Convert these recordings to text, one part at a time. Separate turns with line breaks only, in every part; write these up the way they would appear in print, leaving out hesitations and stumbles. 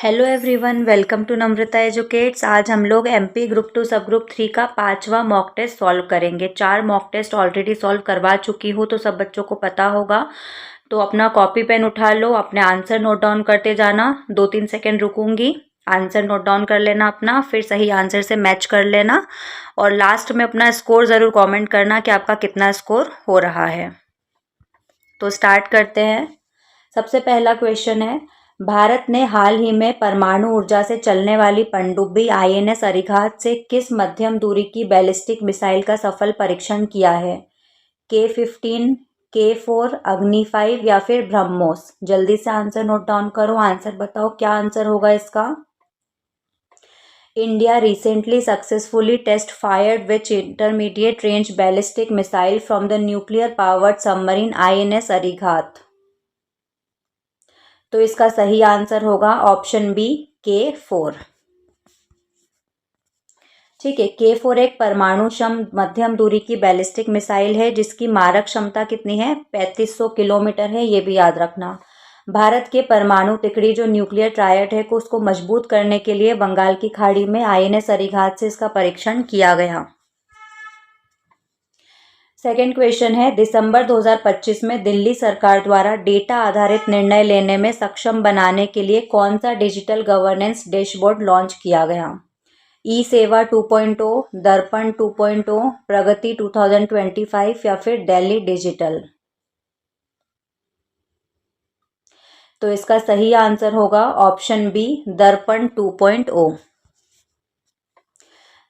Hello everyone, welcome to Namrata educates. आज हम लोग एमपी ग्रुप 2 सब ग्रुप 3 का 5वां मॉक टेस्ट सॉल्व करेंगे। 4 मॉक टेस्ट ऑलरेडी सॉल्व करवा चुकी हूँ, तो सब बच्चों को पता होगा। तो अपना कॉपी पेन उठा लो, अपने आंसर नोट डाउन करते जाना। 2-3 सेकेंड रुकूंगी, आंसर नोट डाउन कर लेना अपना, फिर सही आंसर से मैच कर लेना और लास्ट में अपना स्कोर ज़रूर कॉमेंट करना कि आपका कितना स्कोर हो रहा है। तो स्टार्ट करते हैं। सबसे पहला क्वेश्चन है, भारत ने हाल ही में परमाणु ऊर्जा से चलने वाली पनडुब्बी आईएनएस अरिहंत से किस मध्यम दूरी की बैलिस्टिक मिसाइल का सफल परीक्षण किया है? K-15, K-4, अग्नि 5 या फिर ब्रह्मोस? जल्दी से आंसर नोट डाउन करो, आंसर बताओ क्या आंसर होगा इसका। India recently successfully test fired which intermediate range ballistic missile from the nuclear powered submarine INS Arihant? तो इसका सही आंसर होगा ऑप्शन बी, K-4। ठीक है, K-4 एक परमाणु क्षम मध्यम दूरी की बैलिस्टिक मिसाइल है जिसकी मारक क्षमता कितनी है? 3500 किलोमीटर है, ये भी याद रखना। भारत के परमाणु तिकड़ी जो न्यूक्लियर ट्रायड है को उसको मजबूत करने के लिए बंगाल की खाड़ी में आईएनएस अरिहंत से इसका परीक्षण किया गया। सेकेंड क्वेश्चन है, दिसंबर 2025 में दिल्ली सरकार द्वारा डेटा आधारित निर्णय लेने में सक्षम बनाने के लिए कौन सा डिजिटल गवर्नेंस डैशबोर्ड लॉन्च किया गया? ई सेवा 2.0, दर्पण 2.0, प्रगति 2025 या फिर दिल्ली डिजिटल? तो इसका सही आंसर होगा ऑप्शन बी, दर्पण 2.0।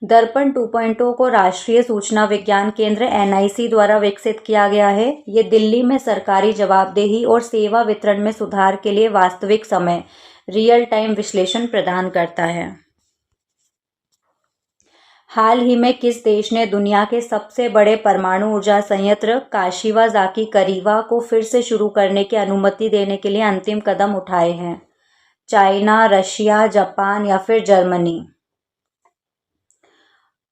दर्पण 2.0 को राष्ट्रीय सूचना विज्ञान केंद्र एनआईसी द्वारा विकसित किया गया है। ये दिल्ली में सरकारी जवाबदेही और सेवा वितरण में सुधार के लिए वास्तविक समय रियल टाइम विश्लेषण प्रदान करता है। हाल ही में किस देश ने दुनिया के सबसे बड़े परमाणु ऊर्जा संयंत्र काशिवाजाकी करीवा को फिर से शुरू करने की अनुमति देने के लिए अंतिम कदम उठाए हैं? चाइना, रशिया, जापान या फिर जर्मनी?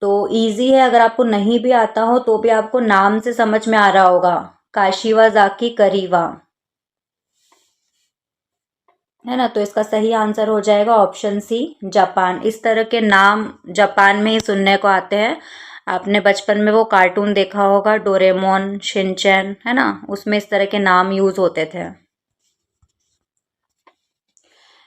तो इजी है, अगर आपको नहीं भी आता हो तो भी आपको नाम से समझ में आ रहा होगा, काशिवाजाकी करीवा, है ना। तो इसका सही आंसर हो जाएगा ऑप्शन सी, जापान। इस तरह के नाम जापान में ही सुनने को आते हैं। आपने बचपन में वो कार्टून देखा होगा, डोरेमोन, शिनचैन, है ना, उसमें इस तरह के नाम यूज होते थे।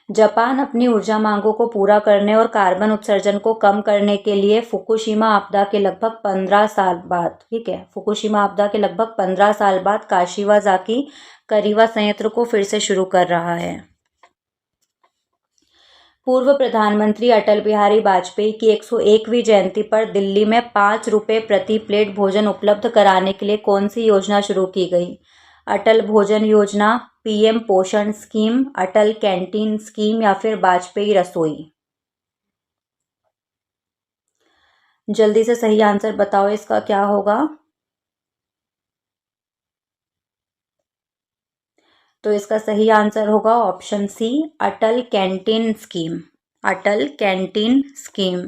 जापान अपनी ऊर्जा मांगों को पूरा करने और कार्बन उत्सर्जन को कम करने के लिए फुकुशिमा आपदा के लगभग 15 साल बाद, ठीक है, फुकुशिमा आपदा के लगभग 15 साल बाद काशिवाजाकी करीवा संयंत्र को फिर से शुरू कर रहा है। पूर्व प्रधानमंत्री अटल बिहारी वाजपेयी की 101वीं जयंती पर दिल्ली में 5 रुपये प्रति प्लेट भोजन उपलब्ध कराने के लिए कौन सी योजना शुरू की गई? अटल भोजन योजना, पीएम पोषण स्कीम, अटल कैंटीन स्कीम या फिर वाजपेयी रसोई? जल्दी से सही आंसर बताओ, इसका क्या होगा। तो इसका सही आंसर होगा ऑप्शन सी, अटल कैंटीन स्कीम। अटल कैंटीन स्कीम।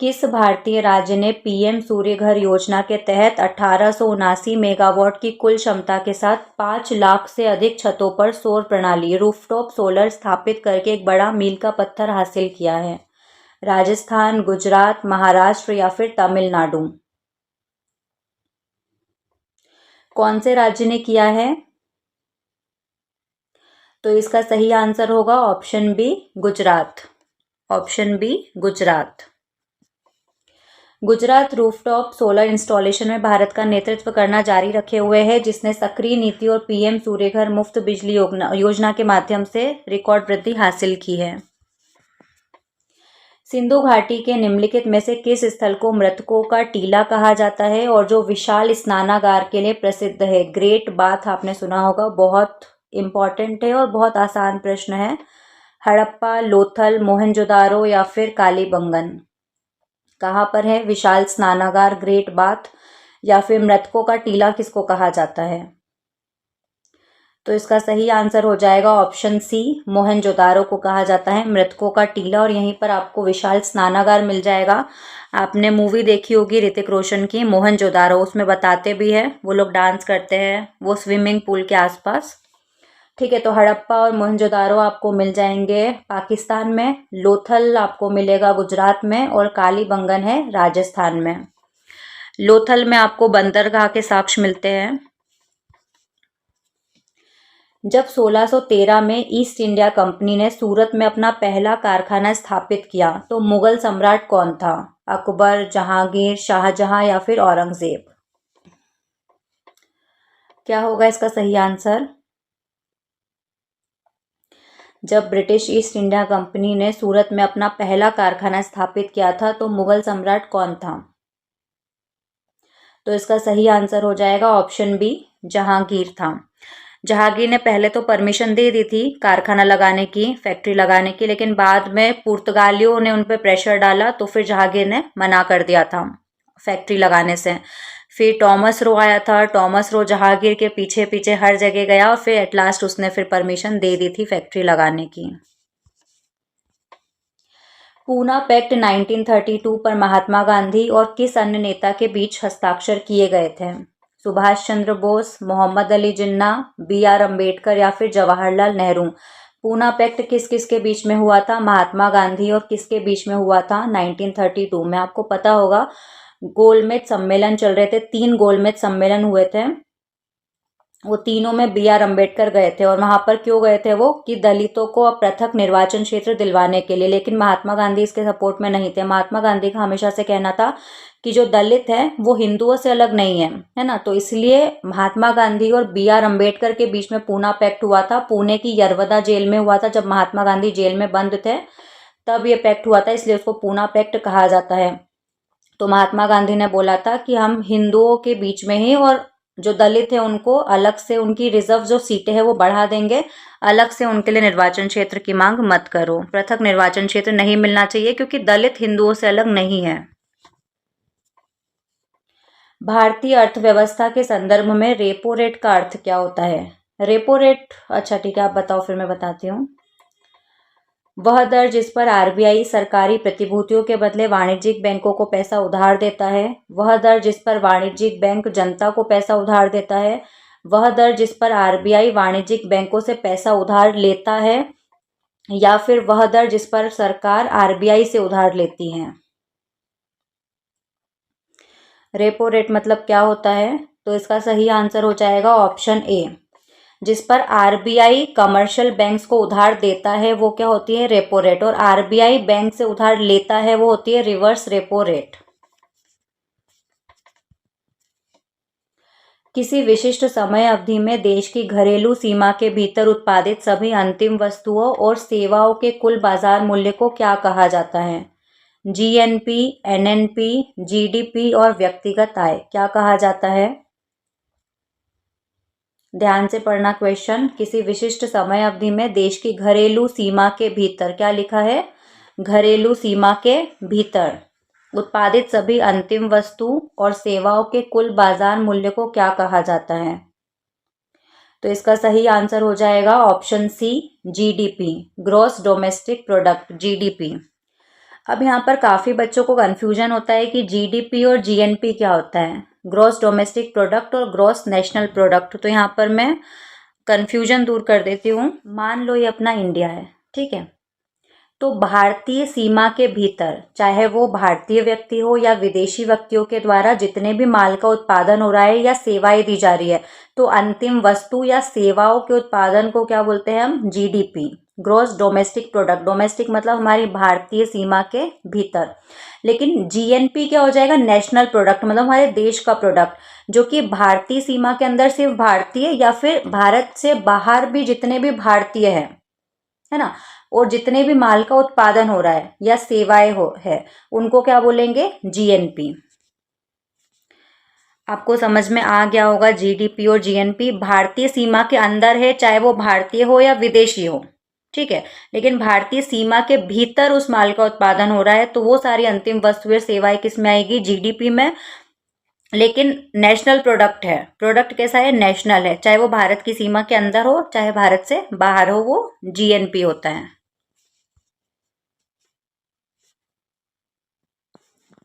किस भारतीय राज्य ने पीएम सूर्य घर योजना के तहत 1879 मेगावाट की कुल क्षमता के साथ 5 लाख से अधिक छतों पर सौर प्रणाली रूफटॉप सोलर स्थापित करके एक बड़ा मील का पत्थर हासिल किया है? राजस्थान, गुजरात, महाराष्ट्र या फिर तमिलनाडु? कौन से राज्य ने किया है? तो इसका सही आंसर होगा option B, Gujarat. Option B, Gujarat. Gujarat rooftop solar installation में भारत का नेतृत्व करना जारी रखे हुए है, जिसने सक्रिय नीति और पीएम सूर्यघर मुफ्त बिजली योजना के माध्यम से रिकॉर्ड वृद्धि हासिल की है। सिंधु घाटी के निम्नलिखित में से किस स्थल को मृतकों का टीला कहा जाता है और जो विशाल स्नानागार के लिए प्रसिद्ध है? ग्रेट बाथ आपने सुना होगा, बहुत इंपॉर्टेंट है और बहुत आसान प्रश्न है। हड़प्पा, लोथल, मोहनजोदारो या फिर कालीबंगन? कहाँ पर है विशाल स्नानागार, ग्रेट बाथ, या फिर मृतकों का टीला किसको कहा जाता है? तो इसका सही आंसर हो जाएगा ऑप्शन सी, मोहनजोदारो को कहा जाता है मृतकों का टीला। और यहीं पर आपको विशाल स्नानागार मिल जाएगा। आपने मूवी देखी होगी ऋतिक रोशन की मोहनजोदारो, उसमें बताते भी है वो लोग डांस करते हैं वो स्विमिंग पूल के आसपास। ठीक है, तो हड़प्पा और मोहनजोदारो आपको मिल जाएंगे पाकिस्तान में, लोथल आपको मिलेगा गुजरात में, और कालीबंगन है राजस्थान में। लोथल में आपको बंदरगाह के साक्ष्य मिलते हैं। जब 1613 में ईस्ट इंडिया कंपनी ने सूरत में अपना पहला कारखाना स्थापित किया तो मुगल सम्राट कौन था? अकबर, जहांगीर, शाहजहां या फिर औरंगजेब? क्या होगा इसका सही आंसर? जब ब्रिटिश ईस्ट इंडिया कंपनी ने सूरत में अपना पहला कारखाना स्थापित किया था तो मुगल सम्राट कौन था? तो इसका सही आंसर हो जाएगा ऑप्शन बी, जहांगीर था। जहांगीर ने पहले तो परमिशन दे दी थी कारखाना लगाने की, फैक्ट्री लगाने की, लेकिन बाद में पुर्तगालियों ने उन पर प्रेशर डाला तो फिर जहांगीर ने मना कर दिया था फैक्ट्री लगाने से। फिर टॉमस रो आया था, टॉमस रो जहांगीर के पीछे पीछे हर जगह गया और फिर एट लास्ट उसने फिर परमिशन दे दी थी फैक्ट्री लगाने की। पूना पैक्ट 1932 पर महात्मा गांधी और किस अन्य नेता के बीच हस्ताक्षर किए गए थे? सुभाष चंद्र बोस, मोहम्मद अली जिन्ना, बी आर अम्बेडकर या फिर जवाहरलाल नेहरू? पूना पैक्ट किस किस के बीच में हुआ था? महात्मा गांधी और किसके बीच में हुआ था 1932 में? आपको पता होगा गोलमेज सम्मेलन चल रहे थे, 3 गोलमेज सम्मेलन हुए थे, वो तीनों में बी आर अम्बेडकर गए थे। और वहां पर क्यों गए थे वो? कि दलितों को अब पृथक निर्वाचन क्षेत्र दिलवाने के लिए। लेकिन महात्मा गांधी इसके सपोर्ट में नहीं थे। महात्मा गांधी का हमेशा से कहना था कि जो दलित है वो हिंदुओं से अलग नहीं है ना। तो इसलिए महात्मा गांधी और बी आर अम्बेडकर के बीच में पूना पैक्ट हुआ था। पुणे की यरवदा जेल में हुआ था, जब महात्मा गांधी जेल में बंद थे तब ये पैक्ट हुआ था, इसलिए उसको पूना पैक्ट कहा जाता है। तो महात्मा गांधी ने बोला था कि हम हिंदुओं के बीच में ही और जो दलित है उनको अलग से, उनकी रिजर्व जो सीटें हैं वो बढ़ा देंगे, अलग से उनके लिए निर्वाचन क्षेत्र की मांग मत करो। पृथक निर्वाचन क्षेत्र नहीं मिलना चाहिए क्योंकि दलित हिंदुओं से अलग नहीं है। भारतीय अर्थव्यवस्था के संदर्भ में रेपो रेट का अर्थ क्या होता है? रेपो रेट, अच्छा ठीक है आप बताओ फिर मैं बताती हूँ। वह दर जिस पर आरबीआई सरकारी प्रतिभूतियों के बदले वाणिज्यिक बैंकों को पैसा उधार देता है, वह दर जिस पर वाणिज्यिक बैंक जनता को पैसा उधार देता है, वह दर जिस पर आरबीआई वाणिज्यिक बैंकों से पैसा उधार लेता है, या फिर वह दर जिस पर सरकार आरबीआई से उधार लेती है? रेपो रेट मतलब क्या होता है? तो इसका सही आंसर हो जाएगा ऑप्शन ए। जिस पर आरबीआई कमर्शियल बैंक्स को उधार देता है वो क्या होती है? Repo rate. और आरबीआई बैंक से उधार लेता है वो होती है रिवर्स रेपो रेट। किसी विशिष्ट समय अवधि में देश की घरेलू सीमा के भीतर उत्पादित सभी अंतिम वस्तुओं और सेवाओं के कुल बाजार मूल्य को क्या कहा जाता है? जीएनपी, एनएनपी, जीडीपी और व्यक्तिगत आय, क्या कहा जाता है? ध्यान से पढ़ना क्वेश्चन। किसी विशिष्ट समय अवधि में देश की घरेलू सीमा के भीतर, क्या लिखा है? घरेलू सीमा के भीतर उत्पादित सभी अंतिम वस्तु और सेवाओं के कुल बाजार मूल्य को क्या कहा जाता है? तो इसका सही आंसर हो जाएगा option C, GDP, gross domestic product, GDP. अब यहाँ पर काफ़ी बच्चों को कन्फ्यूजन होता है कि जीडीपी और जीएनपी क्या होता है, ग्रॉस डोमेस्टिक प्रोडक्ट और ग्रॉस नेशनल प्रोडक्ट। तो यहाँ पर मैं कन्फ्यूजन दूर कर देती हूँ। मान लो ये अपना इंडिया है, ठीक है, तो भारतीय सीमा के भीतर चाहे वो भारतीय व्यक्ति हो या विदेशी व्यक्तियों के द्वारा जितने भी माल का उत्पादन हो रहा है या सेवाएं दी जा रही है, तो अंतिम वस्तु या सेवाओं के उत्पादन को क्या बोलते हैं हम? GDP, gross domestic product. Domestic मतलब हमारी भारतीय सीमा के भीतर। लेकिन जीएनपी क्या हो जाएगा? नेशनल प्रोडक्ट, मतलब हमारे देश का प्रोडक्ट, जो कि भारतीय सीमा के अंदर सिर्फ भारतीय या फिर भारत से बाहर भी जितने भी भारतीय है ना, और जितने भी माल का उत्पादन हो रहा है या सेवाएं हो है, उनको क्या बोलेंगे? जीएनपी। आपको समझ में आ गया होगा जीडीपी और जीएनपी भारतीय सीमा के अंदर है, चाहे वो भारतीय हो या विदेशी हो, ठीक है, लेकिन भारतीय सीमा के भीतर उस माल का उत्पादन हो रहा है तो वो सारी अंतिम वस्तुएं सेवाएं किस में आएगी? जीडीपी में। लेकिन नेशनल प्रोडक्ट है, प्रोडक्ट कैसा है? नेशनल है, चाहे वो भारत की सीमा के अंदर हो चाहे भारत से बाहर हो, वो जीएनपी होता है।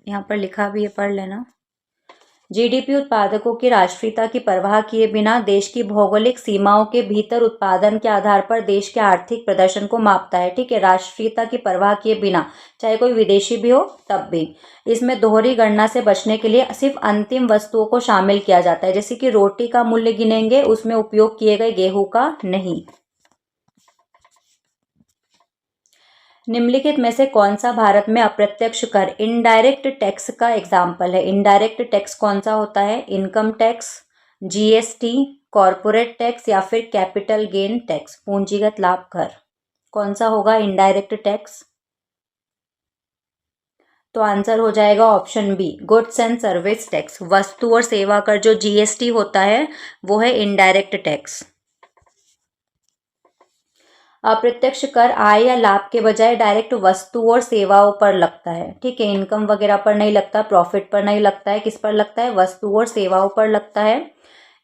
यहाँ पर लिखा भी है, पढ़ लेना। जीडीपी उत्पादकों की राष्ट्रीयता की परवाह किए बिना देश की भौगोलिक सीमाओं के भीतर उत्पादन के आधार पर देश के आर्थिक प्रदर्शन को मापता है। ठीक है, राष्ट्रीयता की परवाह किए बिना, चाहे कोई विदेशी भी हो तब भी। इसमें दोहरी गणना से बचने के लिए सिर्फ अंतिम वस्तुओं को शामिल किया जाता है, जैसे कि रोटी का मूल्य गिनेंगे, उसमें उपयोग किए गए गेहूं का नहीं। निम्नलिखित में से कौन सा भारत में अप्रत्यक्ष कर इनडायरेक्ट टैक्स का एग्जाम्पल है? इनडायरेक्ट टैक्स कौन सा होता है? Income tax, GST, corporate tax या फिर कैपिटल गेन टैक्स, पूंजीगत लाभ कर। कौन सा होगा इनडायरेक्ट टैक्स? तो आंसर हो जाएगा option B, goods and service tax. वस्तु और सेवा कर जो जीएसटी होता है वो है इनडायरेक्ट टैक्स। अप्रत्यक्ष कर आय या लाभ के बजाय डायरेक्ट वस्तु और सेवाओं पर लगता है। ठीक है, इनकम वगैरह पर नहीं लगता, प्रॉफिट पर नहीं लगता है, किस पर लगता है? वस्तु और सेवाओं पर लगता है।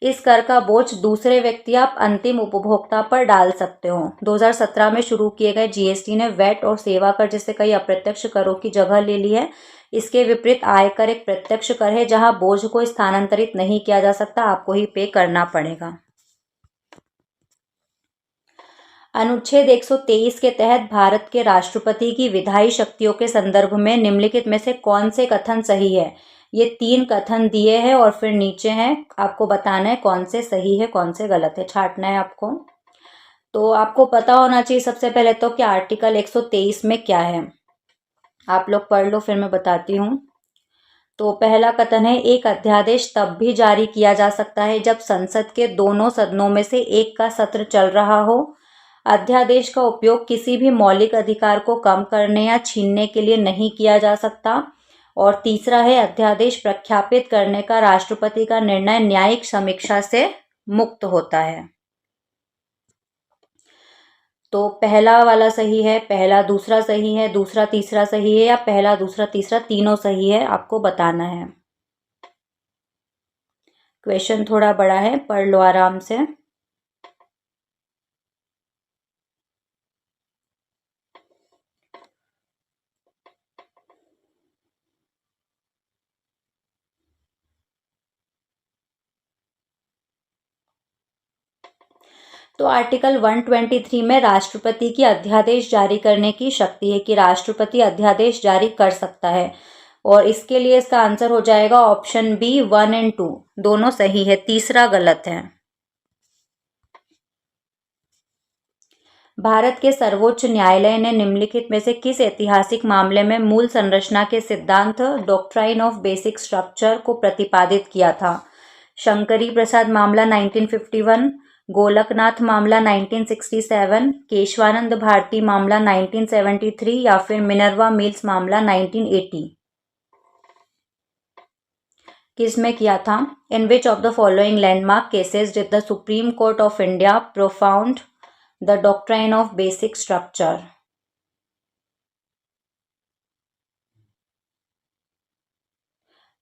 इस कर का बोझ दूसरे व्यक्ति या अंतिम उपभोक्ता पर डाल सकते हो। 2017 में शुरू किए गए जीएसटी ने वैट और सेवा कर जैसे कई अप्रत्यक्ष करों की जगह ले ली है। इसके विपरीत आयकर एक प्रत्यक्ष कर है जहां बोझ को स्थानांतरित नहीं किया जा सकता, आपको ही पे करना पड़ेगा। अनुच्छेद 123 के तहत भारत के राष्ट्रपति की विधायी शक्तियों के संदर्भ में निम्नलिखित में से कौन से कथन सही है? ये 3 कथन दिए हैं और फिर नीचे हैं, आपको बताना है कौन से सही है कौन से गलत है, छांटना है आपको। तो आपको पता होना चाहिए सबसे पहले तो कि आर्टिकल 123 में क्या है। आप लोग पढ़ लो, फिर मैं बताती हूँ। तो पहला कथन है, एक अध्यादेश तब भी जारी किया जा सकता है जब संसद के दोनों सदनों में से एक का सत्र चल रहा हो। अध्यादेश का उपयोग किसी भी मौलिक अधिकार को कम करने या छीनने के लिए नहीं किया जा सकता। और तीसरा है, अध्यादेश प्रख्यापित करने का राष्ट्रपति का निर्णय न्यायिक समीक्षा से मुक्त होता है। तो पहला वाला सही है, पहला दूसरा सही है, दूसरा तीसरा सही है, या पहला दूसरा तीसरा तीनों सही है, आपको बताना है। क्वेश्चन थोड़ा बड़ा है, पढ़ लो आराम से। तो आर्टिकल 123 में राष्ट्रपति की अध्यादेश जारी करने की शक्ति है कि राष्ट्रपति अध्यादेश जारी कर सकता है। और इसके लिए इसका आंसर हो जाएगा ऑप्शन बी, 1 और 2 दोनों सही है, तीसरा गलत है। भारत के सर्वोच्च न्यायालय ने निम्नलिखित में से किस ऐतिहासिक मामले में मूल संरचना के सिद्धांत डॉक्ट्राइन ऑफ बेसिक स्ट्रक्चर को प्रतिपादित किया था? शंकरी प्रसाद मामला 1951, गोलकनाथ मामला 1967, केशवानंद भारती मामला 1973 या फिर मिनर्वा मिल्स मामला 1980? किस में किया था? In which of the following landmark cases did the supreme court of India profound the doctrine of basic structure?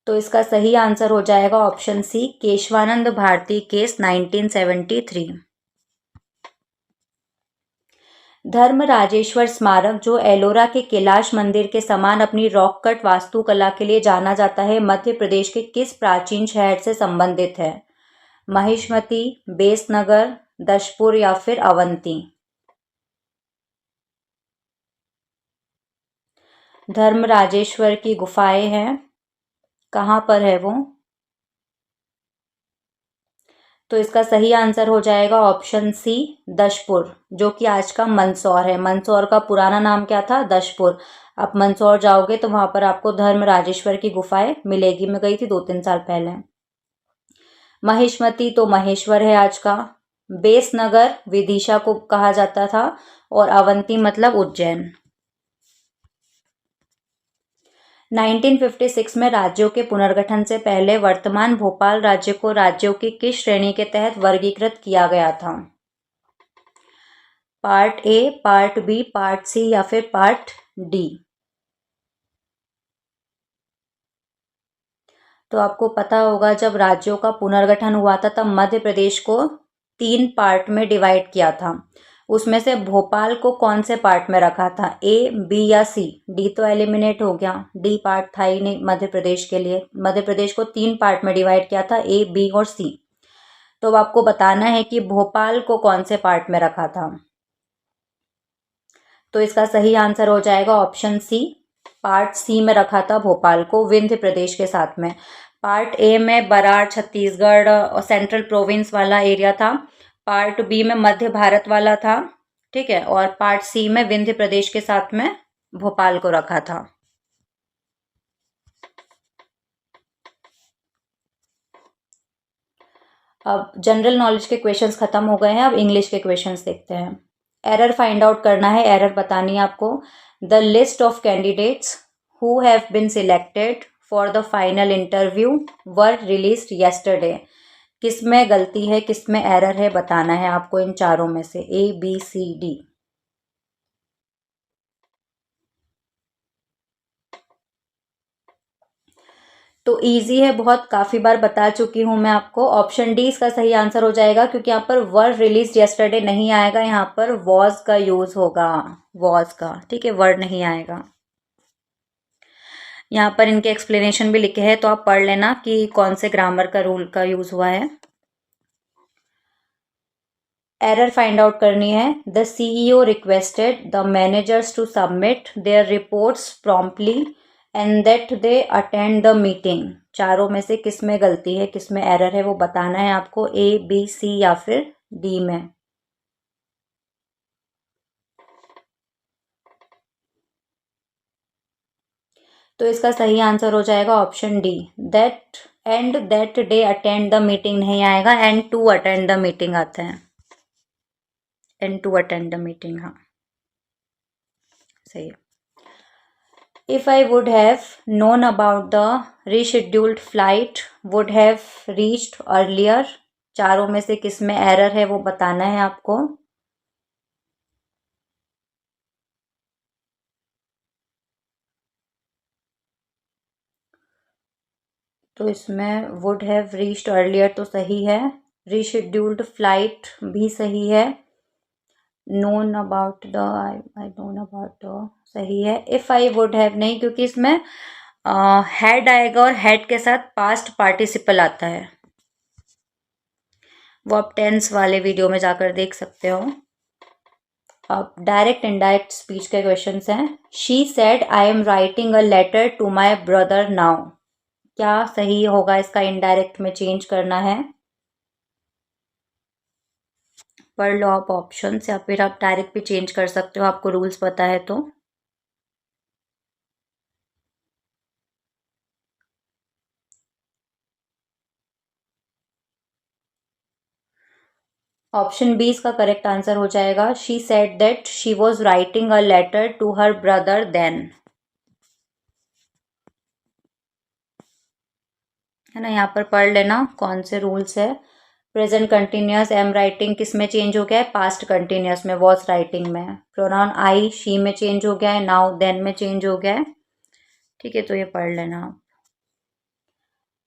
तो इसका सही आंसर हो जाएगा option C, Kesavananda Bharati case 1973। धर्म राजेश्वर स्मारक, जो एलोरा के कैलाश मंदिर के समान अपनी रॉक कट वास्तुकला के लिए जाना जाता है, मध्य प्रदेश के किस प्राचीन शहर से संबंधित है? महिष्मती, बेसनगर, दशपुर या फिर अवंती? धर्म राजेश्वर की गुफाएं हैं, कहाँ पर है वो? तो इसका सही आंसर हो जाएगा ऑप्शन सी, दशपुर, जो कि आज का मंदसौर है। मंदसौर का पुराना नाम क्या था? दशपुर। आप मंदसौर जाओगे तो वहां पर आपको धर्म राजेश्वर की गुफाएं मिलेगी। मैं गई थी 2-3 साल पहले। महिष्मती तो महेश्वर है आज का, बेसनगर विदिशा को कहा जाता था, और अवंती मतलब उज्जैन। 1956 में राज्यों के पुनर्गठन से पहले वर्तमान भोपाल राज्य को राज्यों की किस श्रेणी के तहत वर्गीकृत किया गया था? Part A, part B, part C या फिर पार्ट डी? तो आपको पता होगा जब राज्यों का पुनर्गठन हुआ था तब मध्य प्रदेश को 3 पार्ट में डिवाइड किया था। उसमें से भोपाल को कौन से पार्ट में रखा था, ए, बी या सी। डी तो एलिमिनेट हो गया, डी पार्ट था ही नहीं मध्य प्रदेश के लिए। मध्य प्रदेश को 3 पार्ट में डिवाइड किया था, ए, बी और सी। तो अब आपको बताना है कि भोपाल को कौन से पार्ट में रखा था। तो इसका सही आंसर हो जाएगा ऑप्शन सी, पार्ट सी में रखा था भोपाल को, विंध्य प्रदेश के साथ में। पार्ट ए में बराड़, छत्तीसगढ़ और सेंट्रल प्रोविंस वाला एरिया था। पार्ट बी में मध्य भारत वाला था, ठीक है, और पार्ट सी में विंध्य प्रदेश के साथ में भोपाल को रखा था। अब जनरल नॉलेज के क्वेश्चंस खत्म हो गए हैं, अब इंग्लिश के क्वेश्चंस देखते हैं। एरर फाइंड आउट करना है, एरर बतानी है आपको। The list of candidates who have been selected for the final interview were released yesterday. किसमें गलती है, किसमें एरर है, बताना है आपको इन चारों में से, ए, बी, सी, डी। तो इजी है बहुत, काफ़ी बार बता चुकी हूँ मैं आपको। ऑप्शन डी इसका सही आंसर हो जाएगा, क्योंकि यहाँ पर वर रिलीज येस्टरडे नहीं आएगा, यहाँ पर वॉज का यूज़ होगा, वॉज का, ठीक है, वर्ड नहीं आएगा। यहाँ पर इनके एक्सप्लेनेशन भी लिखे हैं, तो आप पढ़ लेना कि कौन से ग्रामर का रूल का यूज़ हुआ है। एरर फाइंड आउट करनी है। The CEO requested the managers to submit their reports promptly and that they attend the meeting. चारों में से किस में गलती है, किस में एरर है, वो बताना है आपको, ए, बी, सी या फिर डी में। तो इसका सही आंसर हो जाएगा option D, that and that they attend the meeting नहीं आएगा, and to attend the meeting आते हैं, and to attend the meeting, हाँ सही है। If I would have known about the rescheduled flight, would have reached earlier। चारों में से किस में एरर है वो बताना है आपको। तो इसमें वुड हैव रीच्ड अर्लियर तो सही है, रीशेड्यूल्ड फ्लाइट भी सही है, known about the, I known about the सही है। इफ आई वुड हैव नहीं, क्योंकि इसमें हैड आएगा और हैड के साथ पास्ट पार्टिसिपल आता है, वो आप टेंस वाले वीडियो में जाकर देख सकते हो। अब डायरेक्ट इनडायरेक्ट स्पीच के क्वेश्चंस हैं। She said I am writing a letter to my brother now. क्या सही होगा, इसका इनडायरेक्ट में चेंज करना है। पढ़ लो आप ऑप्शंस, या फिर आप डायरेक्ट भी चेंज कर सकते हो, आपको रूल्स पता है तो। ऑप्शन बी इसका करेक्ट आंसर हो जाएगा। She said that she was writing a letter to her brother then, है ना। यहाँ पर पढ़ लेना कौन से रूल्स है। प्रेजेंट कंटिन्यूअस एम राइटिंग किस में चेंज हो गया है, पास्ट कंटिन्यूअस में, वॉज राइटिंग में। प्रोनाउन आई शी में चेंज हो गया है, नाउ देन में चेंज हो गया है, ठीक है, तो ये पढ़ लेना आप।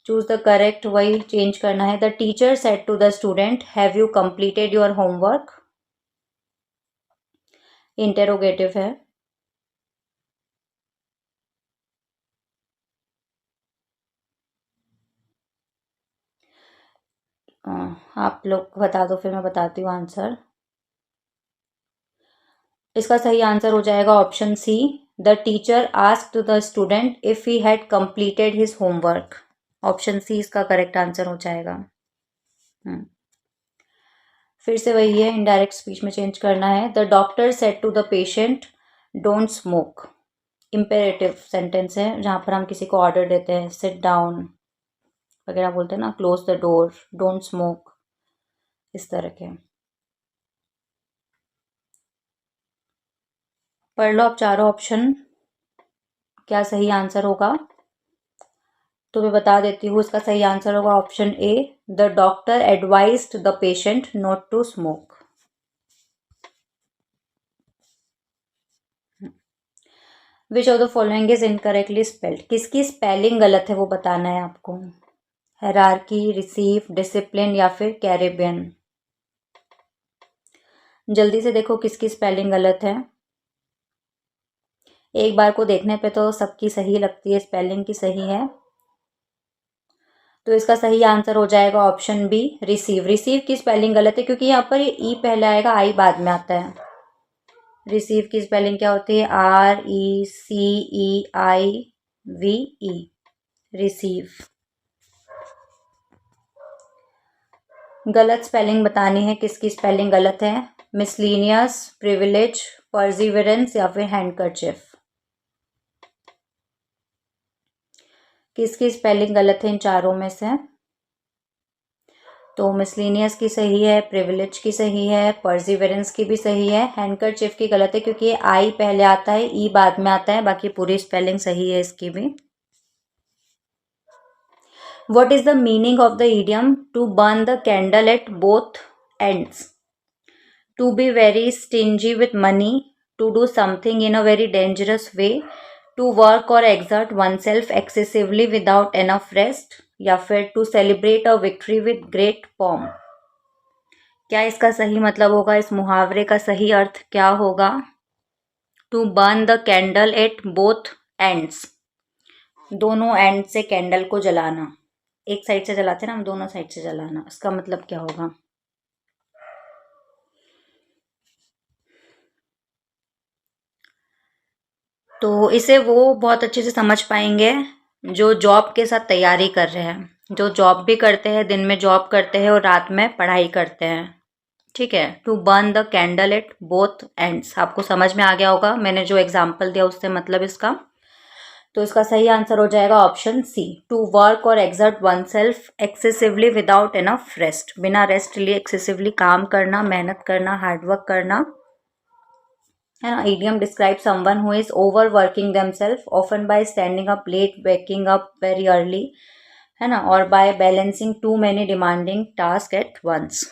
चूज द करेक्ट, वही चेंज करना है। The teacher said to the student have you completed your homework. Interrogative है। आप लोग बता दो, फिर मैं बताती हूँ आंसर। इसका सही आंसर हो जाएगा option C, the teacher asked the student if he had completed his homework. Option C इसका करेक्ट आंसर हो जाएगा। फिर से वही है, इनडायरेक्ट स्पीच में चेंज करना है। The doctor said to the patient don't smoke. Imperative sentence है, जहाँ पर हम किसी को ऑर्डर देते हैं, सिट डाउन वगैरह बोलते हैं ना, close the door, don't smoke, इस तरह के। पढ़ लो आप चारों ऑप्शन, क्या सही आंसर होगा। तो मैं बता देती हूँ, इसका सही आंसर होगा option A, the doctor advised the patient not to smoke. Which of the following is incorrectly spelled. किसकी स्पेलिंग गलत है वो बताना है आपको। हायरार्की, रिसीव, डिसिप्लिन या फिर कैरेबियन। जल्दी से देखो किसकी स्पेलिंग गलत है। एक बार को देखने पे तो सबकी सही लगती है, स्पेलिंग की सही है। तो इसका सही आंसर हो जाएगा ऑप्शन बी, रिसीव। रिसीव की स्पेलिंग गलत है क्योंकि यहाँ पर ई पहले आएगा, आई बाद में आता है। रिसीव की स्पेलिंग क्या होती है? RECEIVE, receive. गलत स्पेलिंग बतानी है, किसकी स्पेलिंग गलत है? मिसलीनियस, प्रिविलेज, परसिवरेंस या फिर हैंडकरचिफ। किसकी स्पेलिंग गलत है इन चारों में से? तो मिसलीनियस की सही है, प्रिविलेज की सही है, परसिवरेंस की भी सही है, हैंडकरचिफ की गलत है क्योंकि ये आई पहले आता है, ई बाद में आता है। बाकी पूरी स्पेलिंग सही है इसकी भी। What is the meaning of the idiom to burn the candle at both ends? To be very stingy with money, to do something in a very dangerous way, to work or exert oneself excessively without enough rest, या फिर to celebrate a victory with great pomp। क्या इसका सही मतलब होगा? इस मुहावरे का सही अर्थ क्या होगा? To burn the candle at both ends, दोनों एंड से कैंडल को जलाना। एक साइड से जलाते हैं ना हम, दोनों साइड से जलाना, इसका मतलब क्या होगा? तो इसे वो बहुत अच्छे से समझ पाएंगे जो जॉब के साथ तैयारी कर रहे हैं, जो जॉब भी करते हैं, दिन में जॉब करते हैं और रात में पढ़ाई करते हैं। ठीक है, to burn the candle at both ends, आपको समझ में आ गया होगा मैंने जो एग्जाम्पल दिया उससे मतलब इसका। तो इसका सही आंसर हो जाएगा ऑप्शन सी, टू वर्क और exert one self excessively without enough rest, बिना रेस्ट लिए एक्सेसिवली काम करना, मेहनत करना, हार्डवर्क करना, है ना। Idiom describe someone who is over working themself often by standing up late, waking up very early, है ना, और by balancing too many demanding task at once.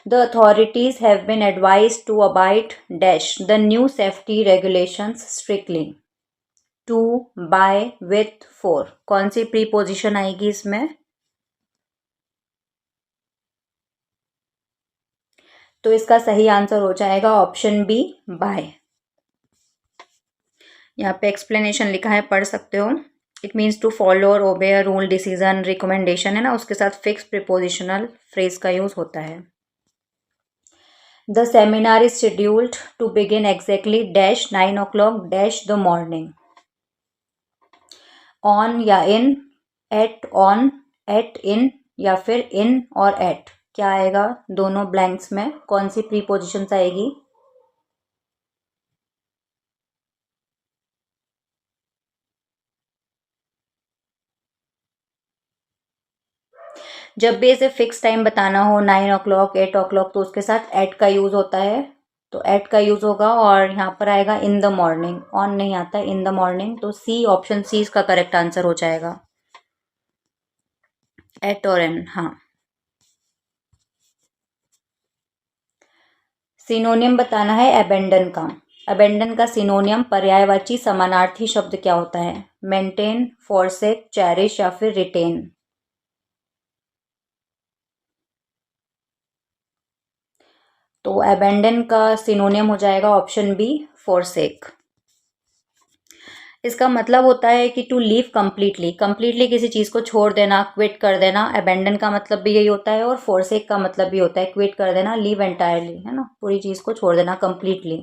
The authorities have been advised to abide dash the new safety regulations strictly। To, by, with, for, कौन सी preposition आएगी इसमें? तो इसका सही answer हो जाएगा ऑप्शन बी, बाय। यहाँ पे एक्सप्लेनेशन लिखा है, पढ़ सकते हो। इट मीन्स टू फॉलो और ओबे अ रूल, डिसीजन, रिकमेंडेशन, है ना, उसके साथ फिक्स प्रीपोजिशनल फ्रेज का यूज होता है। The seminar is scheduled to begin exactly dash 9 o'clock dash the morning। On या in, at in या फिर in और at, क्या आएगा दोनों ब्लैंक्स में? कौन सी प्रीपोजिशंस आएगी? जब भी इसे फिक्स टाइम बताना हो, 9 o'clock, 8 o'clock, तो उसके साथ एट का यूज होता है। तो एट का यूज होगा और यहाँ पर आएगा इन द मॉर्निंग, ऑन नहीं आता, इन द मॉर्निंग। तो सी, ऑप्शन सी इसका करेक्ट आंसर हो जाएगा, एट और एन। हाँ। सिनोनियम बताना है अबेंडन का। अबेंडन का सिनोनियम, पर्यायवाची समानार्थी शब्द क्या होता है? मेंटेन, फॉरसेक, चेरिश या फिर रिटेन। तो अबेंडन का सिनोनियम हो जाएगा ऑप्शन बी, फॉरसेक। इसका मतलब होता है कि टू लीव कंप्लीटली, कंप्लीटली किसी चीज़ को छोड़ देना, क्विट कर देना। अबेंडन का मतलब भी यही होता है और फॉरसेक का मतलब भी होता है क्विट कर देना, लीव एंटायरली, है ना, पूरी चीज़ को छोड़ देना, completely,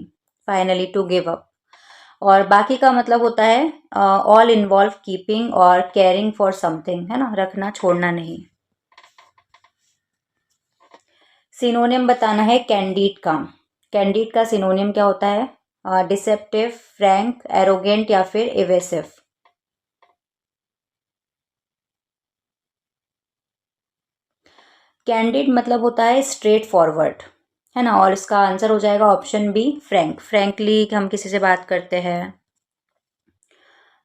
finally, to give up. और बाकी का मतलब होता है ऑल इन्वॉल्व कीपिंग और केयरिंग फॉर समथिंग, है ना, रखना, छोड़ना नहीं। सिनोनियम बताना है कैंडिड का। कैंडिड का सिनोनियम क्या होता है? डिसेप्टिव, फ्रैंक, एरोगेंट या फिर इवेसिव। कैंडिड मतलब होता है स्ट्रेट फॉरवर्ड, है ना, और इसका आंसर हो जाएगा ऑप्शन बी, फ्रैंक। फ्रैंकली हम किसी से बात करते हैं,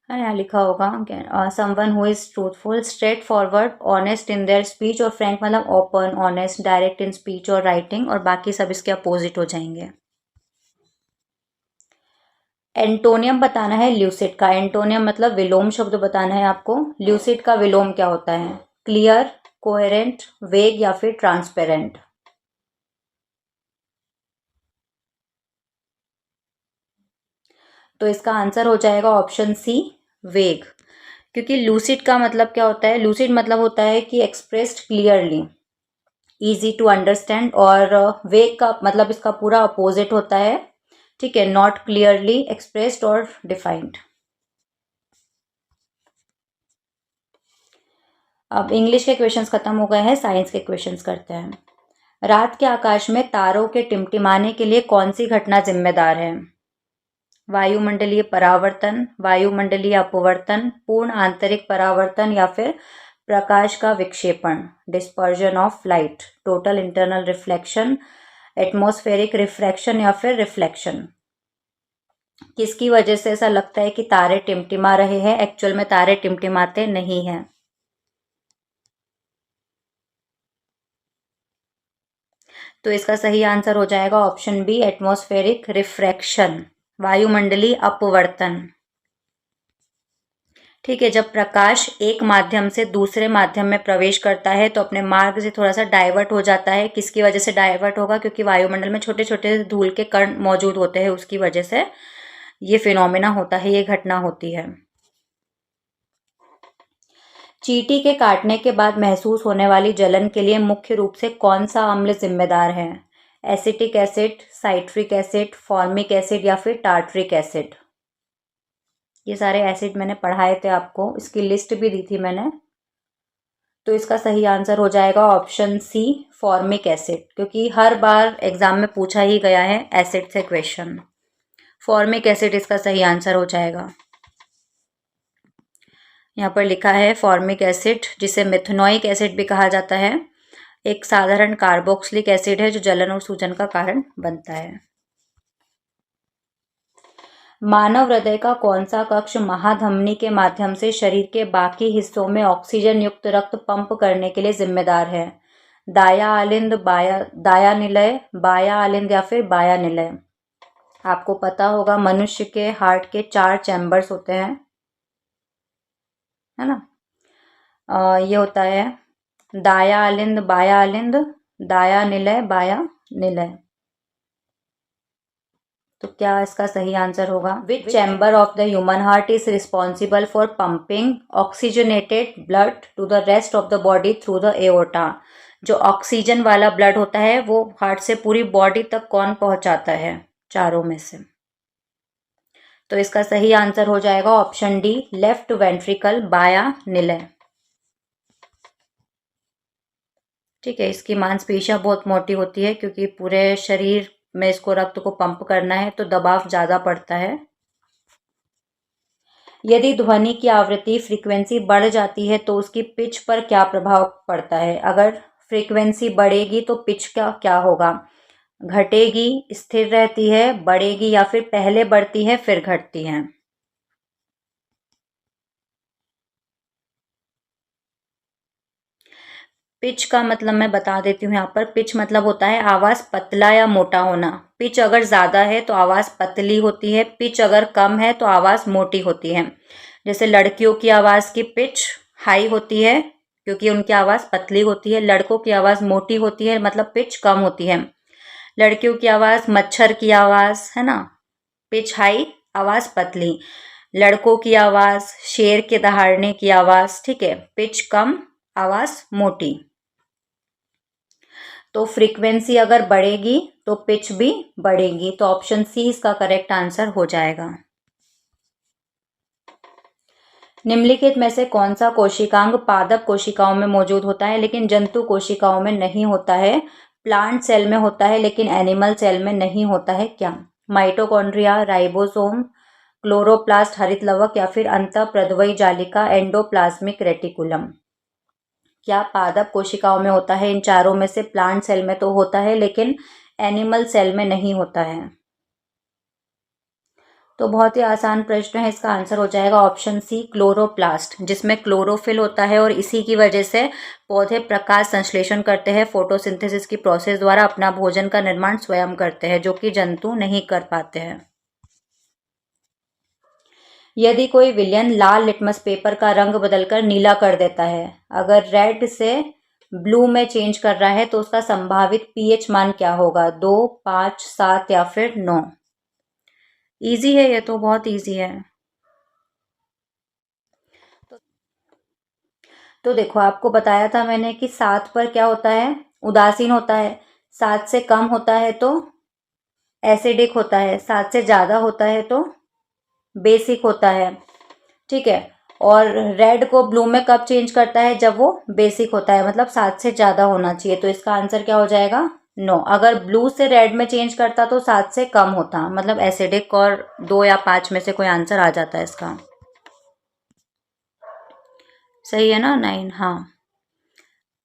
है ना, लिखा होगा someone who is truthful, straight forward, honest in their speech, और फ्रैंक मतलब open, honest, direct in speech और राइटिंग, और बाकी सब इसके अपोजिट हो जाएंगे। एंटोनियम बताना है ल्यूसिड का। एंटोनियम मतलब विलोम शब्द बताना है आपको। ल्यूसिड का विलोम क्या होता है? क्लियर, कोहेरेंट, वेग या फिर ट्रांसपेरेंट? तो इसका आंसर हो जाएगा ऑप्शन सी, वेग। क्योंकि लूसिड का मतलब क्या होता है? लूसिड मतलब होता है कि expressed clearly, easy to understand, और वेग का मतलब इसका पूरा अपोजिट होता है, ठीक है, नॉट क्लियरली एक्सप्रेस्ड और डिफाइंड। अब इंग्लिश के क्वेश्चंस खत्म हो गए हैं, साइंस के क्वेश्चंस करते हैं। रात के आकाश में तारों के टिमटिमाने के लिए कौन सी घटना जिम्मेदार है? वायुमंडलीय परावर्तन, वायुमंडलीय अपवर्तन, पूर्ण आंतरिक परावर्तन या फिर प्रकाश का विक्षेपण, dispersion of light, total internal reflection, atmospheric refraction या फिर रिफ्लेक्शन। किसकी वजह से ऐसा लगता है कि तारे टिमटिमा रहे हैं? एक्चुअल में तारे टिमटिमाते नहीं हैं। तो इसका सही आंसर हो जाएगा ऑप्शन बी, एटमॉस्फेरिक रिफ्रैक्शन, वायुमंडलीय अपवर्तन। ठीक है, जब प्रकाश एक माध्यम से दूसरे माध्यम में प्रवेश करता है तो अपने मार्ग से थोड़ा सा डाइवर्ट हो जाता है। किसकी वजह से डाइवर्ट होगा? क्योंकि वायुमंडल में छोटे छोटे धूल के कण मौजूद होते हैं, उसकी वजह से ये फिनोमेना होता है, ये घटना होती है। चींटी के काटने के बाद महसूस होने वाली जलन के लिए मुख्य रूप से कौन सा अम्ल जिम्मेदार है? Acetic acid, citric acid, formic acid या फिर टार्टरिक एसिड? ये सारे एसिड मैंने पढ़ाए थे आपको, इसकी लिस्ट भी दी थी मैंने। तो इसका सही आंसर हो जाएगा ऑप्शन सी, फॉर्मिक एसिड, क्योंकि हर बार एग्जाम में पूछा ही गया है एसिड से क्वेश्चन। फॉर्मिक एसिड इसका सही आंसर हो जाएगा। यहाँ पर लिखा है फॉर्मिक एसिड, जिसे मिथेनोइक एसिड भी कहा जाता है, एक साधारण कार्बोक्सिलिक एसिड है जो जलन और सूजन का कारण बनता है। मानव हृदय का कौन सा कक्ष महाधमनी के माध्यम से शरीर के बाकी हिस्सों में ऑक्सीजन युक्त रक्त पंप करने के लिए जिम्मेदार है? दाया आलिंद, दाया निलय, बाया आलिंद या फिर बाया निलय? आपको पता होगा मनुष्य के हार्ट के 4 चैम्बर्स होते हैं, है ना? ये होता है दाया आलिंद, बाया आलिंद, दाया निलय, बाया निलय। तो क्या इसका सही आंसर होगा? Which chamber of the human heart is responsible for pumping oxygenated blood to the rest of the body through the aorta? जो ऑक्सीजन वाला ब्लड होता है वो हार्ट से पूरी बॉडी तक कौन पहुंचाता है चारों में से? तो इसका सही आंसर हो जाएगा ऑप्शन डी, लेफ्ट वेंट्रिकल, बाया निलय। ठीक है, इसकी मांसपेशियां बहुत मोटी होती है क्योंकि पूरे शरीर में इसको रक्त को पंप करना है तो दबाव ज़्यादा पड़ता है। यदि ध्वनि की आवृत्ति फ्रीक्वेंसी बढ़ जाती है तो उसकी पिच पर क्या प्रभाव पड़ता है? अगर फ्रीक्वेंसी बढ़ेगी तो पिच का क्या होगा? घटेगी, स्थिर रहती है, बढ़ेगी या फिर पहले बढ़ती है फिर घटती है? पिच का मतलब मैं बता देती हूँ यहाँ पर। पिच मतलब होता है आवाज़ पतला या मोटा होना। पिच अगर ज़्यादा है तो आवाज़ पतली होती है, पिच अगर कम है तो आवाज़ मोटी होती है। जैसे लड़कियों की आवाज़ की पिच हाई होती है क्योंकि उनकी आवाज़ पतली होती है, लड़कों की आवाज़ मोटी होती है मतलब पिच कम होती है। लड़कियों की आवाज़ मच्छर की आवाज़, है ना, पिच हाई, आवाज़ पतली। लड़कों की आवाज़ शेर के दहाड़ने की आवाज़, ठीक है, पिच कम, आवाज़ मोटी। तो फ्रीक्वेंसी अगर बढ़ेगी तो पिच भी बढ़ेगी। तो ऑप्शन सी इसका करेक्ट आंसर हो जाएगा। निम्नलिखित में से कौन सा कोशिकांग पादप कोशिकाओं में मौजूद होता है लेकिन जंतु कोशिकाओं में नहीं होता है? प्लांट सेल में होता है लेकिन एनिमल सेल में नहीं होता है, क्या? माइटोकॉन्ड्रिया, राइबोसोम, क्लोरोप्लास्ट हरित लवक या फिर अंतःप्रद्रव्य जालिका एंडोप्लाज्मिक रेटिकुलम? क्या पादप कोशिकाओं में होता है? इन चारों में से प्लांट सेल में तो होता है लेकिन एनिमल सेल में नहीं होता है। तो बहुत ही आसान प्रश्न है, इसका आंसर हो जाएगा ऑप्शन सी, क्लोरोप्लास्ट, जिसमें क्लोरोफिल होता है और इसी की वजह से पौधे प्रकाश संश्लेषण करते हैं, फोटोसिंथेसिस की प्रोसेस द्वारा अपना भोजन का निर्माण स्वयं करते हैं, जो कि जंतु नहीं कर पाते हैं। यदि कोई विलयन लाल लिटमस पेपर का रंग बदलकर नीला कर देता है, अगर रेड से ब्लू में चेंज कर रहा है तो उसका संभावित पीएच मान क्या होगा? 2, 5, 7 या फिर 9? इजी है, ये तो बहुत इजी है। तो देखो, आपको बताया था मैंने कि 7 पर क्या होता है? उदासीन होता है। 7 से कम होता है तो एसिडिक होता है। 7 से ज़्यादा होता है तो बेसिक होता है। ठीक है। और रेड को ब्लू में कब चेंज करता है? जब वो बेसिक होता है, मतलब 7 से ज़्यादा होना चाहिए। तो इसका आंसर क्या हो जाएगा? 9। अगर ब्लू से रेड में चेंज करता तो 7 से कम होता, मतलब एसिडिक, और 2 या 5 में से कोई आंसर आ जाता है इसका। सही है ना? 9, हाँ।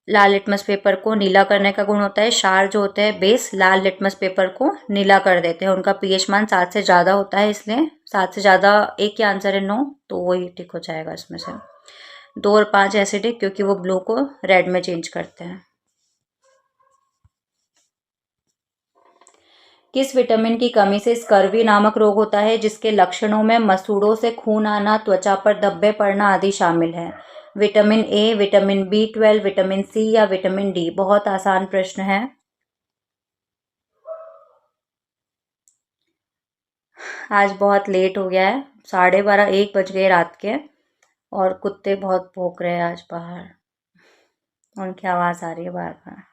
लाल लिटमस पेपर को नीला करने का गुण होता है। क्षार जो होते हैं बेस, लाल लिटमस पेपर को नीला कर देते हैं। उनका पीएच मान 7 से ज़्यादा होता है, इसलिए 7 से ज़्यादा एक ही आंसर है, 9, तो वही ठीक हो जाएगा इसमें से। 2 और 5 एसिडिक, क्योंकि वो ब्लू को रेड में चेंज करते हैं। किस विटामिन की कमी से स्कर्वी नामक रोग होता है, जिसके लक्षणों में मसूड़ों से खून आना, त्वचा पर धब्बे पड़ना आदि शामिल है? Vitamin A, vitamin B12, vitamin C या विटामिन डी? बहुत आसान प्रश्न है। आज बहुत लेट हो गया है, 12:30 1 बज गए रात के, और कुत्ते बहुत भौंक रहे हैं आज बाहर, उनकी आवाज़ आ रही है बार बार।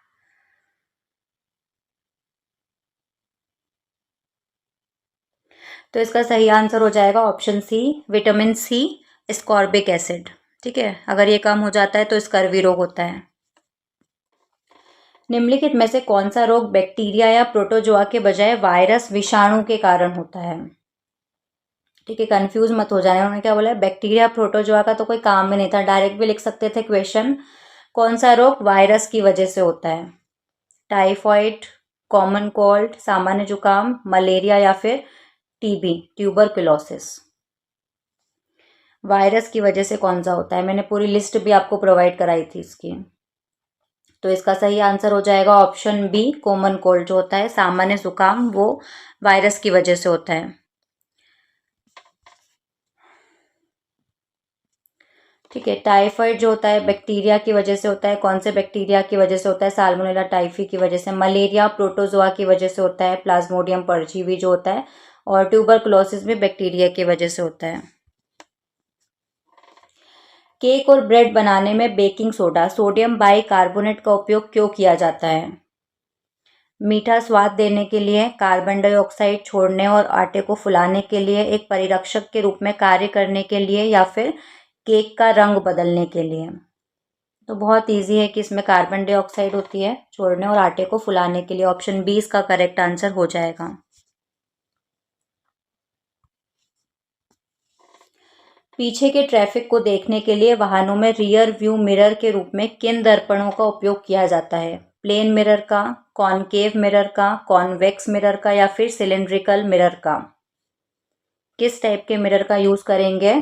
तो इसका सही आंसर हो जाएगा option C, vitamin C, ascorbic acid. ठीक है, अगर ये कम हो जाता है तो स्कर्वी रोग होता है। निम्नलिखित में से कौन सा रोग बैक्टीरिया या प्रोटोजोआ के बजाय वायरस विषाणु के कारण होता है? ठीक है, कंफ्यूज मत हो जाए, उन्होंने क्या बोला है? बैक्टीरिया प्रोटोजोआ का तो कोई काम में नहीं था, डायरेक्ट भी लिख सकते थे क्वेश्चन। कौन सा रोग वायरस की वजह से होता है? टाइफॉइड, कॉमन कोल्ड, सामान्य जुकाम, मलेरिया या फिर टीबी, ट्यूबरकुलोसिस? वायरस की वजह से कौन सा होता है? मैंने पूरी लिस्ट भी आपको प्रोवाइड कराई थी इसकी। तो इसका सही आंसर हो जाएगा ऑप्शन बी, कॉमन कोल्ड जो होता है, सामान्य जुकाम, वो वायरस की वजह से होता है। ठीक है, टाइफाइड जो होता है बैक्टीरिया की वजह से होता है। कौन से बैक्टीरिया की वजह से होता है? साल्मोनेला टाइफी की वजह से। मलेरिया प्रोटोजोआ की वजह से होता है, प्लाज्मोडियम परजीवी जो होता है। और ट्यूबरकुलोसिस भी बैक्टीरिया की वजह से होता है। केक और ब्रेड बनाने में बेकिंग सोडा, सोडियम बाइकार्बोनेट का उपयोग क्यों किया जाता है? मीठा स्वाद देने के लिए, कार्बन डाइऑक्साइड छोड़ने और आटे को फुलाने के लिए, एक परिरक्षक के रूप में कार्य करने के लिए, या फिर केक का रंग बदलने के लिए? तो बहुत इजी है कि इसमें कार्बन डाइऑक्साइड होती है छोड़ने और आटे को फुलाने के लिए। ऑप्शन बी इसका करेक्ट आंसर हो जाएगा। पीछे के ट्रैफिक को देखने के लिए वाहनों में रियर व्यू मिरर के रूप में किन दर्पणों का उपयोग किया जाता है? प्लेन मिरर का, कॉनकेव मिरर का, कॉन्वेक्स मिरर का या फिर सिलेंड्रिकल मिरर का? किस टाइप के मिरर का यूज करेंगे?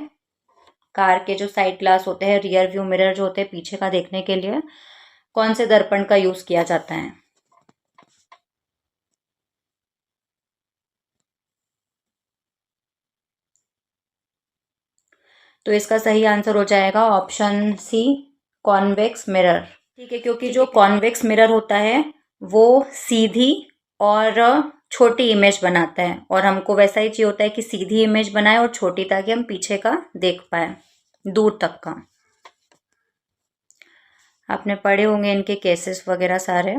कार के जो साइड ग्लास होते हैं, रियर व्यू मिरर जो होते हैं पीछे का देखने के लिए, कौन से दर्पण का यूज किया जाता है? तो इसका सही आंसर हो जाएगा ऑप्शन सी, कॉन्वेक्स मिरर। ठीक है, क्योंकि जो कॉन्वेक्स मिरर होता है वो सीधी और छोटी इमेज बनाता है, और हमको वैसा ही चाहिए होता है कि सीधी इमेज बनाए और छोटी, ताकि हम पीछे का देख पाए, दूर तक का। आपने पढ़े होंगे इनके केसेस वगैरह सारे।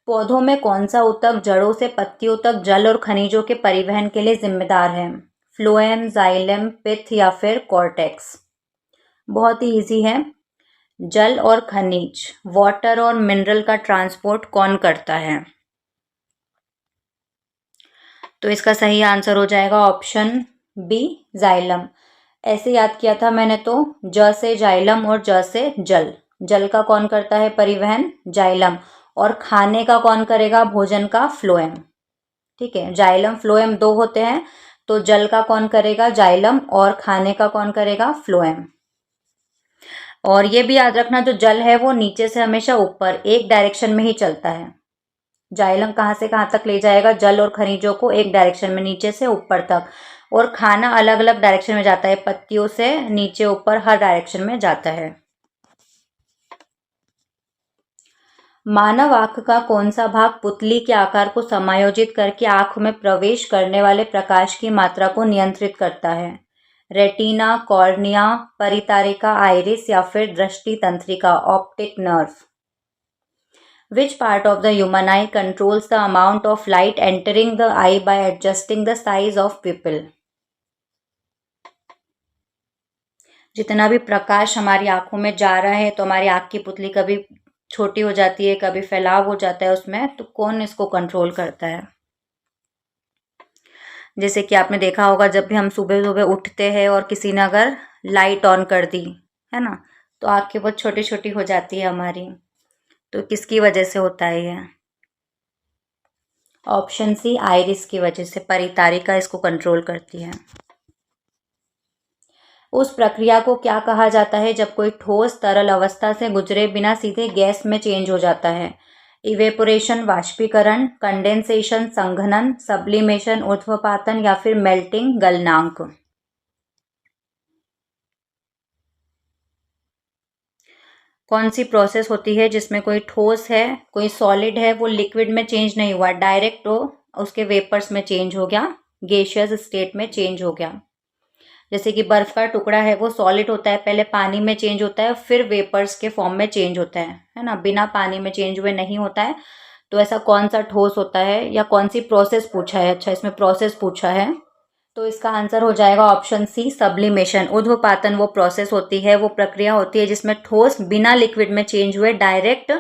पौधों में कौन सा ऊतक जड़ों से पत्तियों तक जल और खनिजों के परिवहन के लिए जिम्मेदार है? फ्लोएम, जाइलम, पिथ या फिर कॉर्टेक्स? बहुत ही इजी है। जल और खनिज, वाटर और मिनरल का ट्रांसपोर्ट कौन करता है? तो इसका सही आंसर हो जाएगा ऑप्शन बी, जाइलम। ऐसे याद किया था मैंने तो, ज से जाइलम और ज से जल। जल का कौन करता है परिवहन? जाइलम। और खाने का कौन करेगा? भोजन का फ्लोएम। ठीक है, जाइलम फ्लोएम दो होते हैं, तो जल का कौन करेगा? जाइलम। और खाने का कौन करेगा? फ्लोएम। और ये भी याद रखना, जो जल है वो नीचे से हमेशा ऊपर एक डायरेक्शन में ही चलता है। जाइलम कहाँ से कहाँ तक ले जाएगा? जल और खनिजों को एक डायरेक्शन में, नीचे से ऊपर तक। और खाना अलग अलग डायरेक्शन में जाता है, पत्तियों से नीचे ऊपर हर डायरेक्शन में जाता है। मानव आँख का कौन सा भाग पुतली के आकार को समायोजित करके आँख में प्रवेश करने वाले प्रकाश की मात्रा को नियंत्रित करता है? रेटिना, कॉर्निया, परितारिका, आइरिस या फिर दृष्टि तंत्रिका, optic nerve? Which part of the human eye controls the amount of light entering the eye by adjusting the size of pupil? जितना भी प्रकाश हमारी आंखों में जा रहा है तो हमारी आंख की पुतली कभी छोटी हो जाती है, कभी फैलाव हो जाता है उसमें, तो कौन इसको कंट्रोल करता है? जैसे कि आपने देखा होगा जब भी हम सुबह सुबह उठते हैं और किसी ने अगर लाइट ऑन कर दी है ना, तो आंखें बहुत छोटी छोटी हो जाती है हमारी। तो किसकी वजह से होता है ये? ऑप्शन सी, आइरिस की वजह से। परितारिका इसको कंट्रोल करती है। उस प्रक्रिया को क्या कहा जाता है जब कोई ठोस तरल अवस्था से गुजरे बिना सीधे गैस में चेंज हो जाता है? इवेपोरेशन, वाष्पीकरण, कंडेंसेशन, संघनन, सब्लिमेशन, ऊर्ध्वपातन या फिर मेल्टिंग, गलनांक? कौन सी प्रोसेस होती है जिसमें कोई ठोस है, कोई सॉलिड है, वो लिक्विड में चेंज नहीं हुआ, डायरेक्ट वो उसके वेपर्स में चेंज हो गया, गैसियस स्टेट में चेंज हो गया? जैसे कि बर्फ का टुकड़ा है, वो सॉलिड होता है, पहले पानी में चेंज होता है, फिर वेपर्स के फॉर्म में चेंज होता है ना, बिना पानी में चेंज हुए नहीं होता है। तो ऐसा कौन सा ठोस होता है, या कौन सी प्रोसेस पूछा है? अच्छा, इसमें प्रोसेस पूछा है, तो इसका आंसर हो जाएगा ऑप्शन सी, सब्लिमेशन। ऊर्ध्वपातन वो प्रोसेस होती है, वो प्रक्रिया होती है जिसमें ठोस बिना लिक्विड में चेंज हुए डायरेक्ट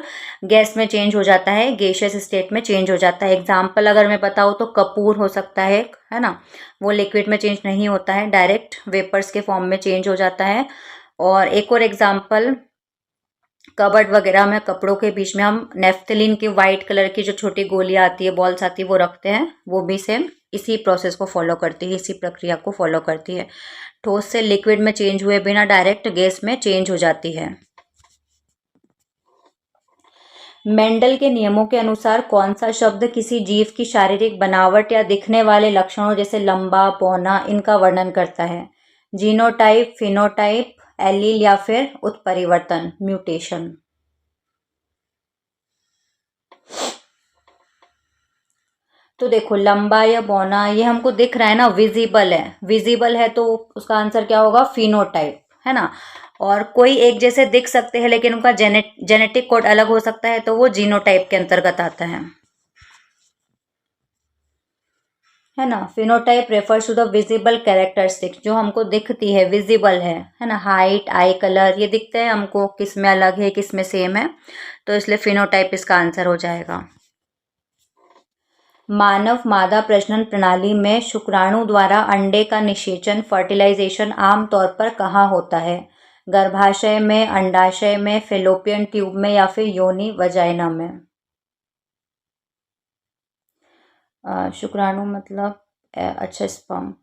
गैस में चेंज हो जाता है, गैसियस स्टेट में चेंज हो जाता है। एग्जाम्पल अगर मैं बताऊँ तो कपूर हो सकता है ना, वो लिक्विड में चेंज नहीं होता है, डायरेक्ट वेपर्स के फॉर्म में चेंज हो जाता है। और एक और एग्जाम्पल, कबर्ड वगैरह में कपड़ों के बीच में हम नेफ्थलीन की वाइट कलर की जो छोटी गोलियां आती है, बॉल्स आती है, वो रखते हैं, वो भी सेम इसी प्रोसेस को फॉलो करती है, इसी प्रक्रिया को फॉलो करती है। ठोस से लिक्विड में चेंज हुए बिना डायरेक्ट गैस में चेंज हो जाती है। मेंडल के नियमों के अनुसार कौन सा शब्द किसी जीव की शारीरिक बनावट या दिखने वाले लक्षणों जैसे लंबा, बौना, इनका वर्णन करता है? जीनोटाइप, फिनोटाइप, एलील या फिर उत्परिवर्तन, म्यूटेशन? तो देखो, लंबा या बौना ये हमको दिख रहा है ना, विजिबल है, विजिबल है, तो उसका आंसर क्या होगा? फिनोटाइप, है ना। और कोई एक जैसे दिख सकते हैं लेकिन उनका जेनेटिक कोड अलग हो सकता है, तो वो जीनोटाइप के अंतर्गत आता है ना। Phenotype refers to the visible characteristics, जो हमको दिखती है, विजिबल है ना। हाइट, आई कलर, ये दिखते हैं हमको, किस में अलग है, किस में सेम है, तो इसलिए फिनोटाइप इसका आंसर हो जाएगा। मानव मादा प्रजनन प्रणाली में शुक्राणु द्वारा अंडे का निषेचन, फर्टिलाइजेशन आमतौर पर कहाँ होता है? गर्भाशय में, अंडाशय में, फेलोपियन ट्यूब में या फिर योनि वजाइना में? शुक्राणु मतलब अच्छा, स्पर्म।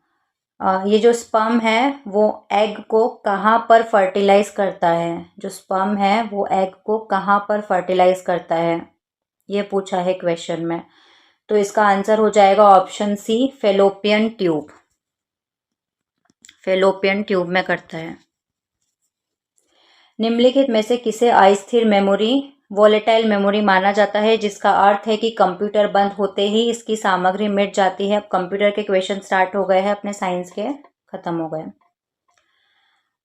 ये जो स्पर्म है वो एग को कहाँ पर फर्टिलाइज करता है? जो स्पर्म है वो एग को कहाँ पर फर्टिलाइज करता है, ये पूछा है क्वेश्चन में। तो इसका आंसर हो जाएगा option C, fallopian tube. Fallopian tube में करता है। निम्नलिखित में से किसे अस्थिर मेमोरी, वोलेटाइल मेमोरी माना जाता है, जिसका अर्थ है कि कंप्यूटर बंद होते ही इसकी सामग्री मिट जाती है? अब कंप्यूटर के क्वेश्चन स्टार्ट हो गए हैं, अपने साइंस के खत्म हो गए।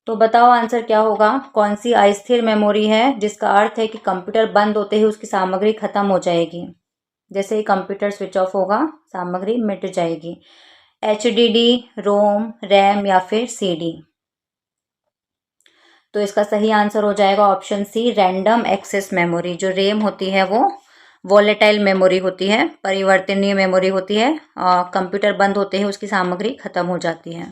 तो बताओ आंसर क्या होगा? कौन सी अस्थिर मेमोरी है जिसका अर्थ है कि कंप्यूटर बंद होते ही उसकी सामग्री खत्म हो जाएगी? जैसे ही कंप्यूटर स्विच ऑफ होगा सामग्री मिट जाएगी। HDD, रोम, रैम या फिर CD? तो इसका सही आंसर हो जाएगा option C, random access memory. जो रैम होती है वो वॉलेटाइल मेमोरी होती है, परिवर्तनीय मेमोरी होती है, कंप्यूटर बंद होते ही उसकी सामग्री खत्म हो जाती है।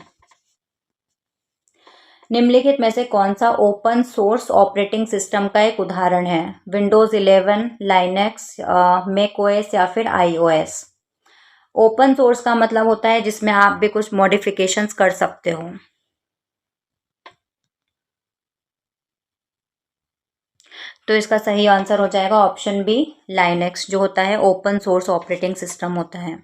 निम्नलिखित में से कौन सा ओपन सोर्स ऑपरेटिंग सिस्टम का एक उदाहरण है? विंडोज 11, लाइनेक्स, मैक ओएस या फिर iOS? ओपन सोर्स का मतलब होता है जिसमें आप भी कुछ मॉडिफिकेशंस कर सकते हो। तो इसका सही आंसर हो जाएगा ऑप्शन बी, लाइनेक्स, जो होता है ओपन सोर्स ऑपरेटिंग सिस्टम होता है।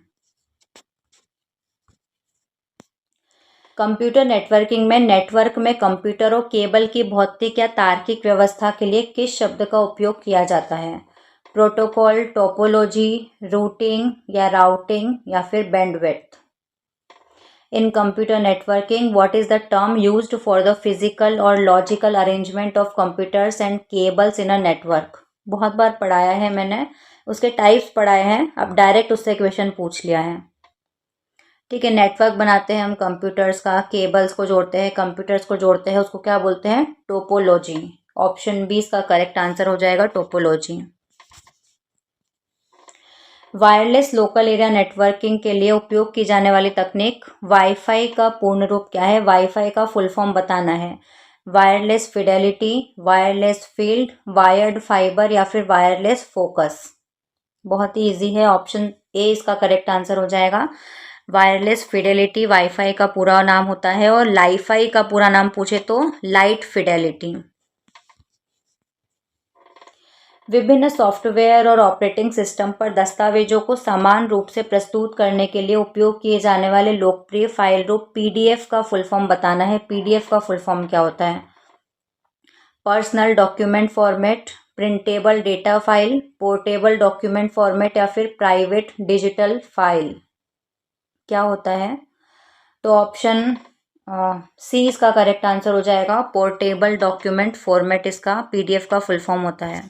कंप्यूटर नेटवर्किंग में नेटवर्क में कंप्यूटर और केबल की भौतिक या तार्किक व्यवस्था के लिए किस शब्द का उपयोग किया जाता है? प्रोटोकॉल, टोपोलॉजी, रूटिंग या राउटिंग या फिर bandwidth. In computer networking what is the term used for the physical और logical arrangement of computers and cables in a network. बहुत बार पढ़ाया है मैंने, उसके टाइप्स पढ़ाए हैं, अब डायरेक्ट उससे क्वेश्चन पूछ लिया है। ठीक है, नेटवर्क बनाते हैं हम कंप्यूटर्स का, केबल्स को जोड़ते हैं, कंप्यूटर्स को जोड़ते हैं, उसको क्या बोलते हैं? टोपोलॉजी। ऑप्शन बी इसका करेक्ट आंसर हो जाएगा, topology. Wireless local area networking के लिए उपयोग की जाने वाली तकनीक वाईफाई का पूर्ण रूप क्या है? वाईफाई का फुल फॉर्म बताना है। Wireless Fidelity, wireless field, wired fibre या फिर वायरलेस फोकस। बहुत ही इजी है, ऑप्शन ए इसका करेक्ट आंसर हो जाएगा। वायरलेस फिडेलिटी वाईफाई का पूरा नाम होता है, और लाईफाई का पूरा नाम पूछे तो लाइट फिडेलिटी। विभिन्न सॉफ्टवेयर और ऑपरेटिंग सिस्टम पर दस्तावेजों को समान रूप से प्रस्तुत करने के लिए उपयोग किए जाने वाले लोकप्रिय फाइल रूप पीडीएफ का फुल फॉर्म बताना है। पीडीएफ का फुल फॉर्म क्या होता है? Personal document format, printable data file, portable document format या फिर प्राइवेट डिजिटल फाइल। क्या होता है? तो ऑप्शन सी इसका करेक्ट आंसर हो जाएगा, पोर्टेबल डॉक्यूमेंट फॉर्मेट इसका पीडीएफ का फुल फॉर्म होता है।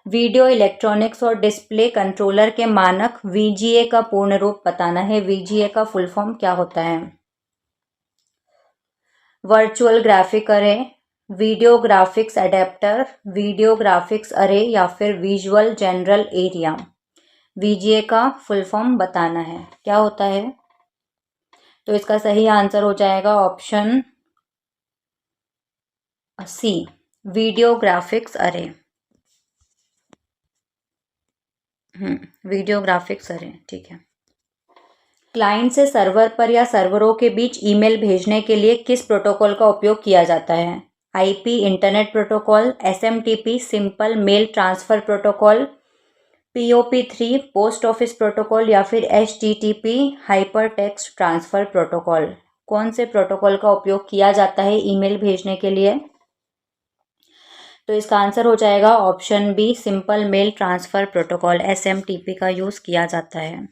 वीडियो इलेक्ट्रॉनिक्स और डिस्प्ले कंट्रोलर के मानक वीजीए का पूर्ण रूप बताना है। वीजीए का फुल फॉर्म क्या होता है? वर्चुअल ग्राफिक अरे, video graphics adapter, video graphics अरे या फिर विजुअल जनरल एरिया। वीजीए का फुल फॉर्म बताना है, क्या होता है? तो इसका सही आंसर हो जाएगा ऑप्शन सी, वीडियो ग्राफिक्स अरे। वीडियो ग्राफिक्स अरे, ठीक है। क्लाइंट से सर्वर पर या सर्वरों के बीच ईमेल भेजने के लिए किस प्रोटोकॉल का उपयोग किया जाता है? IP internet protocol, SMTP simple mail transfer protocol, POP3 post office protocol या फिर HTTP hyper text transfer protocol. कौन से प्रोटोकॉल का उपयोग किया जाता है ईमेल भेजने के लिए? तो इसका आंसर हो जाएगा option B, simple mail transfer protocol, SMTP का यूज़ किया जाता है।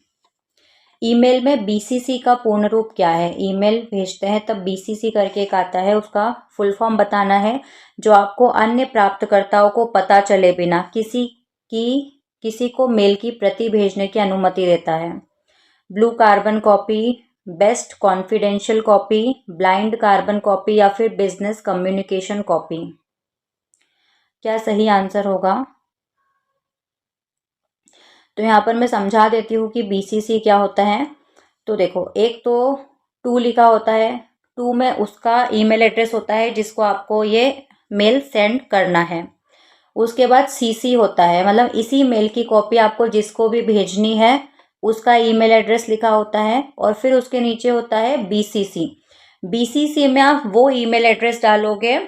ईमेल में BCC का पूर्ण रूप क्या है? ईमेल भेजते हैं तब BCC करके एक आता है, उसका फुल फॉर्म बताना है, जो आपको अन्य प्राप्तकर्ताओं को पता चले बिना किसी को मेल की प्रति भेजने की अनुमति देता है। Blue carbon copy, best confidential copy, blind carbon copy या फिर बिजनेस कम्युनिकेशन कॉपी। क्या सही आंसर होगा? तो यहाँ पर मैं समझा देती हूँ कि BCC क्या होता है। तो देखो, एक तो टू लिखा होता है, टू में उसका ईमेल एड्रेस होता है जिसको आपको ये मेल सेंड करना है। उसके बाद CC होता है, मतलब इसी मेल की कॉपी आपको जिसको भी भेजनी है उसका ईमेल एड्रेस लिखा होता है। और फिर उसके नीचे होता है BCC। BCC में आप वो ईमेल एड्रेस डालोगे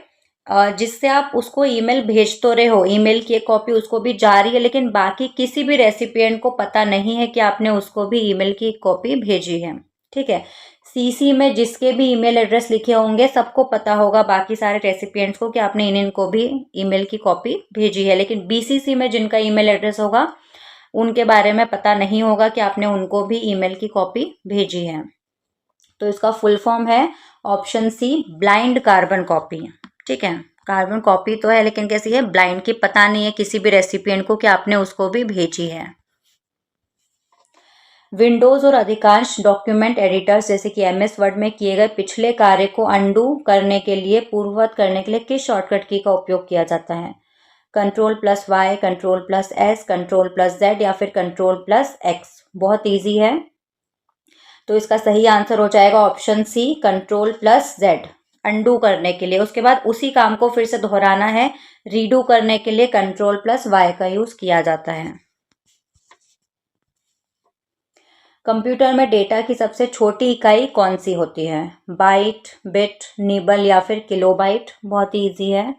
जिससे आप उसको ईमेल भेज तो रहे हो, ईमेल की एक कॉपी उसको भी जा रही है, लेकिन बाकी किसी भी रेसिपिएंट को पता नहीं है कि आपने उसको भी ईमेल की कॉपी भेजी है। ठीक है, CC में जिसके भी ईमेल एड्रेस लिखे होंगे सबको पता होगा, बाकी सारे रेसिपिएंट्स को, कि आपने इनको भी ईमेल की कॉपी भेजी है। लेकिन BCC में जिनका ईमेल एड्रेस होगा उनके बारे में पता नहीं होगा कि आपने उनको भी ईमेल की कॉपी भेजी है। तो इसका फुल फॉर्म है option C, blind carbon copy. ठीक है, कार्बन कॉपी तो है लेकिन कैसी है? ब्लाइंड की, पता नहीं है किसी भी रेसिपिएंट को कि आपने उसको भी भेजी है। विंडोज और अधिकांश डॉक्यूमेंट एडिटर्स जैसे कि MS वर्ड में किए गए पिछले कार्य को अंडू करने के लिए, पूर्ववत करने के लिए किस शॉर्टकट की का उपयोग किया जाता है? Ctrl+Y, Ctrl+S, Ctrl+Z या फिर Ctrl+X। बहुत ईजी है, तो इसका सही आंसर हो जाएगा ऑप्शन सी, Ctrl+Z, अंडू करने के लिए। उसके बाद उसी काम को फिर से दोहराना है, रीडू करने के लिए Ctrl+Y का यूज किया जाता है। कंप्यूटर में डेटा की सबसे छोटी इकाई कौन सी होती है? बाइट, बिट, निबल या फिर किलोबाइट। बहुत ही ईजी है,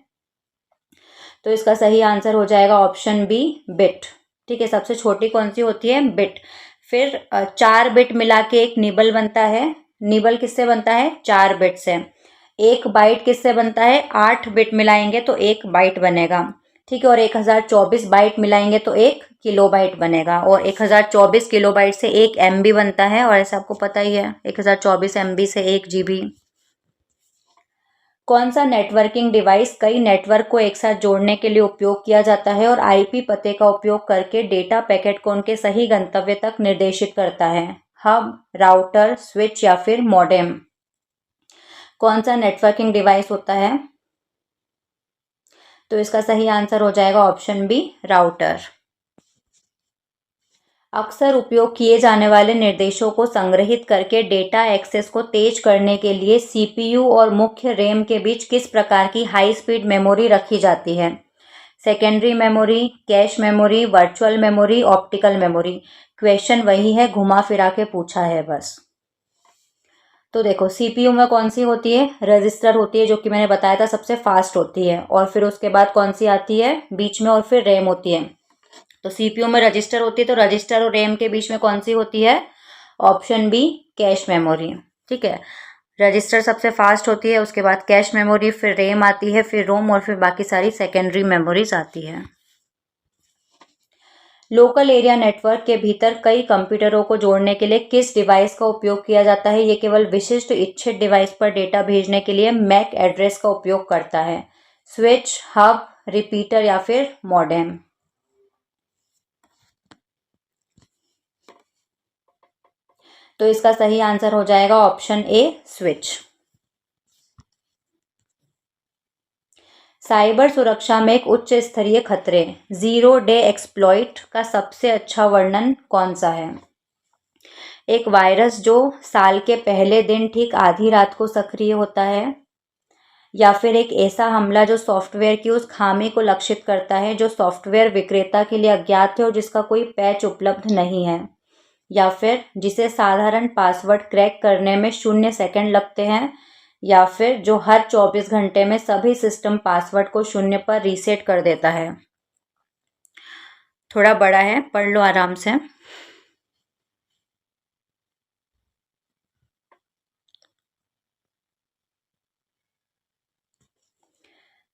तो इसका सही आंसर हो जाएगा ऑप्शन बी, बिट। ठीक है, सबसे छोटी कौन सी होती है? बिट। फिर 4 बिट मिला के एक निबल बनता है। निबल किससे बनता है? 4 बिट से। एक बाइट किससे बनता है? 8 बिट मिलाएंगे तो एक बाइट बनेगा। ठीक है, और 1024 बाइट मिलाएंगे तो 1 किलोबाइट बनेगा, और 1024 किलोबाइट से 1 MB बनता है, और ऐसा आपको पता ही है 1024 MB से 1 GB। कौन सा नेटवर्किंग डिवाइस कई नेटवर्क को एक साथ जोड़ने के लिए उपयोग किया जाता है और आईपी पते का उपयोग करके डेटा पैकेट को उनके सही गंतव्य तक निर्देशित करता है? हब, राउटर, स्विच या फिर मॉडेम? कौन सा नेटवर्किंग डिवाइस होता है? तो इसका सही आंसर हो जाएगा ऑप्शन बी, राउटर। अक्सर उपयोग किए जाने वाले निर्देशों को संग्रहित करके डेटा एक्सेस को तेज करने के लिए सीपीयू और मुख्य रैम के बीच किस प्रकार की हाई स्पीड मेमोरी रखी जाती है? Secondary memory, cache memory, virtual memory, optical memory? Question वही है, घुमा फिरा के पूछा है बस। तो देखो, सीपीयू में कौन सी होती है? रजिस्टर होती है, जो कि मैंने बताया था सबसे फास्ट होती है, और फिर उसके बाद कौन सी आती है बीच में, और फिर रैम होती है। तो सीपीयू में रजिस्टर होती है, तो रजिस्टर और रैम के बीच में कौन सी होती है? Option B, cache memory. ठीक है, रजिस्टर सबसे फास्ट होती है, उसके बाद कैश मेमोरी, फिर रैम आती है, फिर रोम, और फिर बाकी सारी सेकेंडरी मेमोरीज आती है। लोकल एरिया नेटवर्क के भीतर कई कंप्यूटरों को जोड़ने के लिए किस डिवाइस का उपयोग किया जाता है? ये केवल विशिष्ट इच्छित डिवाइस पर डेटा भेजने के लिए मैक एड्रेस का उपयोग करता है। स्विच, हब, रिपीटर या फिर मॉडेम? तो इसका सही आंसर हो जाएगा ऑप्शन ए, स्विच। साइबर सुरक्षा में एक उच्च स्तरीय खतरे, जीरो डे एक्सप्लॉइट का सबसे अच्छा वर्णन कौन सा है? एक वायरस जो साल के पहले दिन ठीक आधी रात को सक्रिय होता है, या फिर एक ऐसा हमला जो सॉफ्टवेयर की उस खामी को लक्षित करता है जो सॉफ्टवेयर विक्रेता के लिए अज्ञात है और जिसका कोई पैच उपलब्ध नहीं है, या फिर जिसे साधारण पासवर्ड क्रैक करने में 0 सेकंड लगते हैं, या फिर जो हर 24 घंटे में सभी सिस्टम पासवर्ड को 0 पर रीसेट कर देता है? थोड़ा बड़ा है, पढ़ लो आराम से।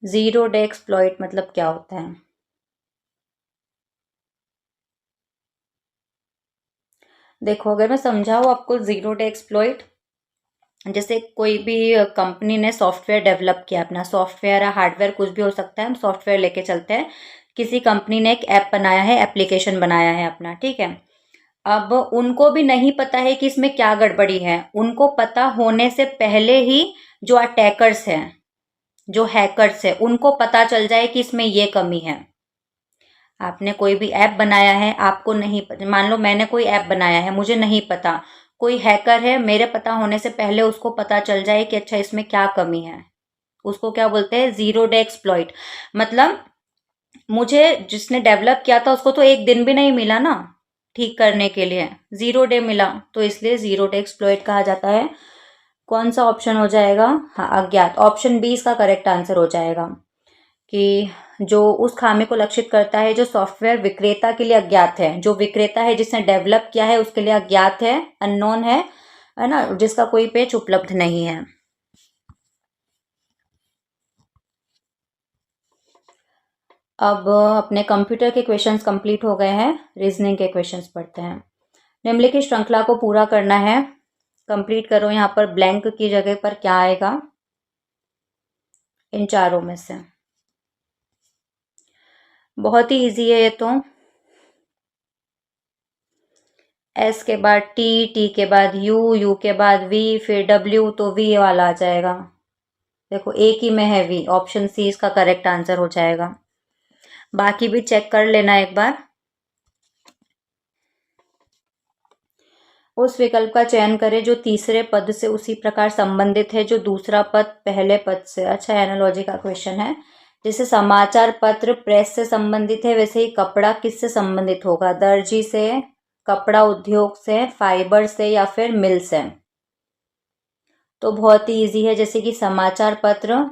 जीरो डे एक्सप्लॉइट मतलब क्या होता है? देखो, अगर मैं समझाऊँ आपको जीरो डे एक्सप्लॉइट, जैसे कोई भी कंपनी ने सॉफ्टवेयर डेवलप किया, अपना सॉफ्टवेयर या हार्डवेयर कुछ भी हो सकता है, हम सॉफ्टवेयर लेके चलते हैं। किसी कंपनी ने एक ऐप बनाया है, एप्लीकेशन बनाया है अपना, ठीक है। अब उनको भी नहीं पता है कि इसमें क्या गड़बड़ी है। उनको पता होने से पहले ही जो अटैकर्स हैं, जो हैकर्स हैं, उनको पता चल जाए कि इसमें ये कमी है। आपने कोई भी ऐप बनाया है, आपको नहीं पता, मान लो मैंने कोई ऐप बनाया है, मुझे नहीं पता, कोई हैकर है, मेरे पता होने से पहले उसको पता चल जाए कि अच्छा इसमें क्या कमी है, उसको क्या बोलते हैं? Zero day exploit. मतलब मुझे जिसने डेवलप किया था उसको तो एक दिन भी नहीं मिला ना ठीक करने के लिए, जीरो डे मिला, तो इसलिए जीरो डे एक्सप्लॉइट कहा जाता है। कौन सा ऑप्शन हो जाएगा? हाँ, अज्ञात। ऑप्शन बी इसका करेक्ट आंसर हो जाएगा, कि जो उस खामी को लक्षित करता है जो सॉफ्टवेयर विक्रेता के लिए अज्ञात है, जो विक्रेता है जिसने डेवलप किया है उसके लिए अज्ञात है, अननोन है ना, जिसका कोई पेज उपलब्ध नहीं है। अब अपने कंप्यूटर के क्वेश्चंस कंप्लीट हो गए हैं, रीजनिंग के क्वेश्चंस पढ़ते हैं। निम्नलिखित श्रृंखला को पूरा करना है, कंप्लीट करो। यहाँ पर ब्लैंक की जगह पर क्या आएगा इन चारों में से? बहुत ही इजी है ये तो। एस के बाद टी, टी के बाद यू, यू के बाद वी, फिर डब्ल्यू, तो वी वाला आ जाएगा। देखो एक ही में है वी, ऑप्शन सी इसका करेक्ट आंसर हो जाएगा। बाकी भी चेक कर लेना एक बार। उस विकल्प का चयन करें जो तीसरे पद से उसी प्रकार संबंधित है जो दूसरा पद पहले पद से। अच्छा, एनालॉजी का क्वेश्चन है। जैसे समाचार पत्र प्रेस से संबंधित है, वैसे ही कपड़ा किससे संबंधित होगा? दर्जी से, कपड़ा उद्योग से, फाइबर से या फिर मिल से? तो बहुत ही इजी है। जैसे कि समाचार पत्र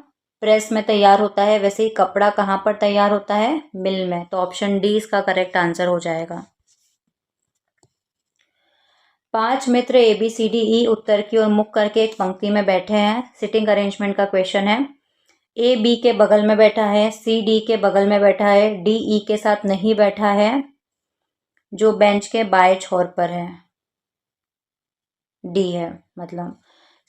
प्रेस में तैयार होता है, वैसे ही कपड़ा कहाँ पर तैयार होता है? मिल में। तो ऑप्शन डी इसका करेक्ट आंसर हो जाएगा। 5 मित्र ABCDE उत्तर की ओर मुख करके एक पंक्ति में बैठे हैं, सिटिंग अरेंजमेंट का क्वेश्चन है। ए बी के बगल में बैठा है, सी डी के बगल में बैठा है, डी ई के साथ नहीं बैठा है, जो बेंच के बाएं छोर पर है डी है। मतलब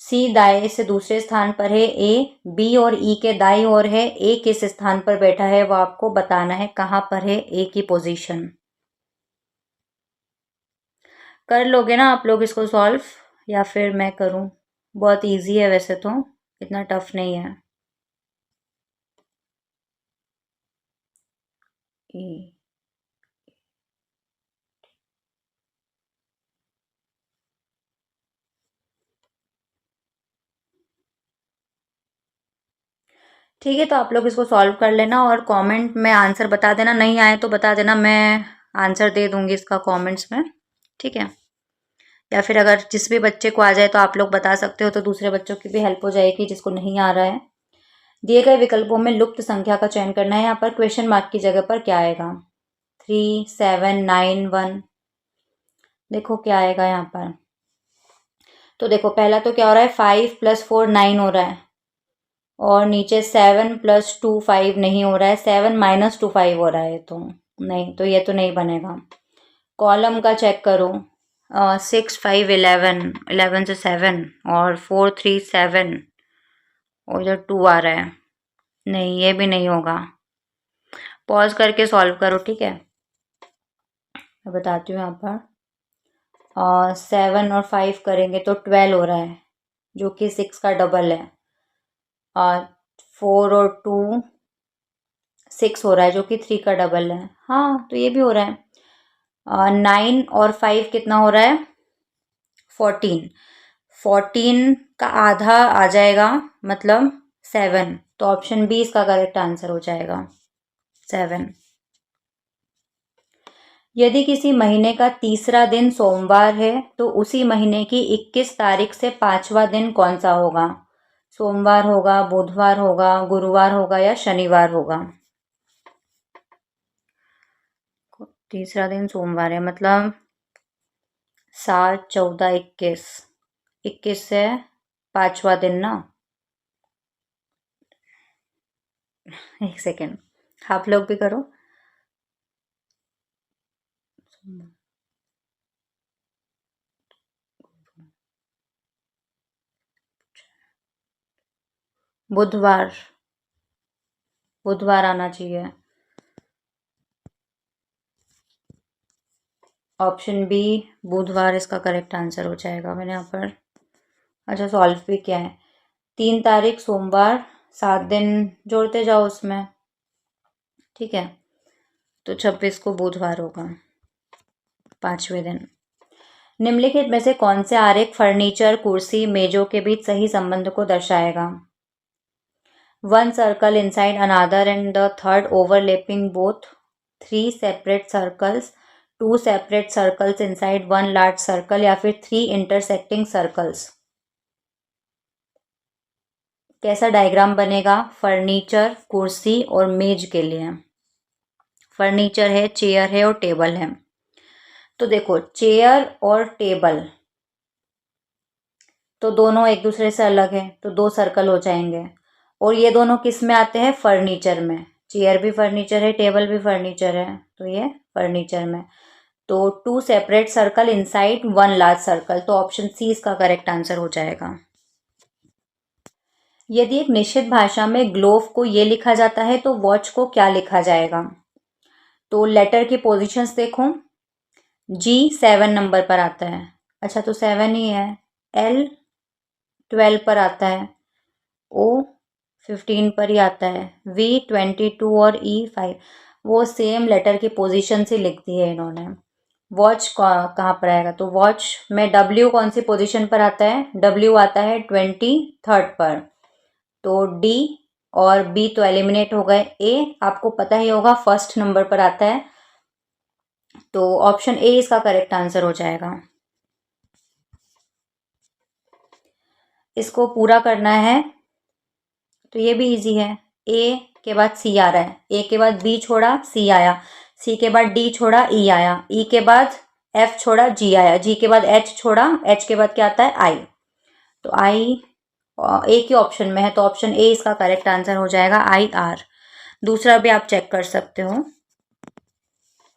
सी दाएं से दूसरे स्थान पर है, ए बी और ई के दाईं ओर है, ए किस स्थान पर बैठा है वो आपको बताना है, कहाँ पर है ए की पोजीशन। कर लोगे ना आप लोग इसको सॉल्व, या फिर मैं करूं? बहुत इजी है वैसे तो, इतना टफ नहीं है। ई ठीक है, तो आप लोग इसको सॉल्व कर लेना और कमेंट में आंसर बता देना, नहीं आए तो बता देना, मैं आंसर दे दूंगी इसका कमेंट्स में, ठीक है। या फिर अगर जिस भी बच्चे को आ जाए तो आप लोग बता सकते हो, तो दूसरे बच्चों की भी हेल्प हो जाएगी जिसको नहीं आ रहा है। दिए गए विकल्पों में लुप्त संख्या का चयन करना है। यहाँ पर क्वेश्चन मार्क की जगह पर क्या आएगा? 3, 7, 9, 1। देखो क्या आएगा यहाँ पर। तो देखो पहला तो क्या हो रहा है, 5 + 4 9 हो रहा है, और नीचे 7 + 2 5 नहीं हो रहा है, 7 - 2 5 हो रहा है, तो नहीं, तो ये तो नहीं बनेगा। कॉलम का चेक करो, 6 5 11, 11 से 7, और 4 3 7, और इधर 2 आ रहा है, नहीं ये भी नहीं होगा। पॉज करके सॉल्व करो, ठीक है, मैं बताती हूँ यहाँ पर। 7 और 5 करेंगे तो 12 हो रहा है, जो कि 6 का डबल है, और 4 और 2 6 हो रहा है, जो कि 3 का डबल है। हाँ, तो ये भी हो रहा है। 9 और 5 कितना हो रहा है? 14। 14 का आधा आ जाएगा, मतलब 7, तो ऑप्शन बी इसका करेक्ट आंसर हो जाएगा, 7। यदि किसी महीने का तीसरा दिन सोमवार है तो उसी महीने की 21 तारीख से 5वां दिन कौन सा होगा? सोमवार होगा, बुधवार होगा, गुरुवार होगा, या शनिवार होगा? तीसरा दिन सोमवार है, मतलब 7 14 21, 21 से 5वां दिन ना। एक सेकेंड, आप लोग भी करो। बुधवार, बुधवार आना चाहिए, ऑप्शन बी बुधवार इसका करेक्ट आंसर हो जाएगा। मैंने यहाँ पर अच्छा सॉल्व भी किया है। 3 तारीख सोमवार, 7 दिन जोड़ते जाओ उसमें, ठीक है, तो 26 को बुधवार होगा, 5वें दिन। निम्नलिखित में से कौन से आरेख फर्नीचर, कुर्सी, मेजों के बीच सही संबंध को दर्शाएगा? 1 circle inside another and the third overlapping both 3 separate circles, 2 separate circles inside 1 large circle, या फिर 3 intersecting circles। कैसा डायग्राम बनेगा फर्नीचर, कुर्सी और मेज के लिए? फर्नीचर है, चेयर है और टेबल है। तो देखो चेयर और टेबल तो दोनों एक दूसरे से अलग है, तो 2 सर्कल हो जाएंगे, और ये दोनों किस में आते हैं? फर्नीचर में। चेयर भी फर्नीचर है, टेबल भी फर्नीचर है, तो ये फर्नीचर में। तो 2 separate circle inside 1 large circle, तो ऑप्शन सी इसका करेक्ट आंसर हो जाएगा। यदि एक निश्चित भाषा में ग्लोव को ये लिखा जाता है तो वॉच को क्या लिखा जाएगा? तो लेटर की पोजीशंस देखो, जी 7 नंबर पर आता है, अच्छा तो 7 ही है। एल 12 पर आता है, ओ 15 पर ही आता है, वी 22 और ई 5, वो सेम लेटर की पोजीशन से लिख दी है इन्होंने। वॉच कहाँ पर आएगा? तो वॉच में डब्ल्यू कौन सी पोजीशन पर आता है? डब्ल्यू आता है 23rd पर, तो डी और बी तो एलिमिनेट हो गए। ए आपको पता ही होगा फर्स्ट नंबर पर आता है, तो ऑप्शन ए इसका करेक्ट आंसर हो जाएगा। इसको पूरा करना है तो ये भी इजी है। ए के बाद सी आ रहा है, ए के बाद बी छोड़ा सी आया, सी के बाद डी छोड़ा ई आया, ई के बाद एफ छोड़ा जी आया, जी के बाद एच छोड़ा, एच के बाद क्या आता है? आई। तो आई एक ही ऑप्शन में है, तो ऑप्शन ए इसका करेक्ट आंसर हो जाएगा, IR। दूसरा भी आप चेक कर सकते हो।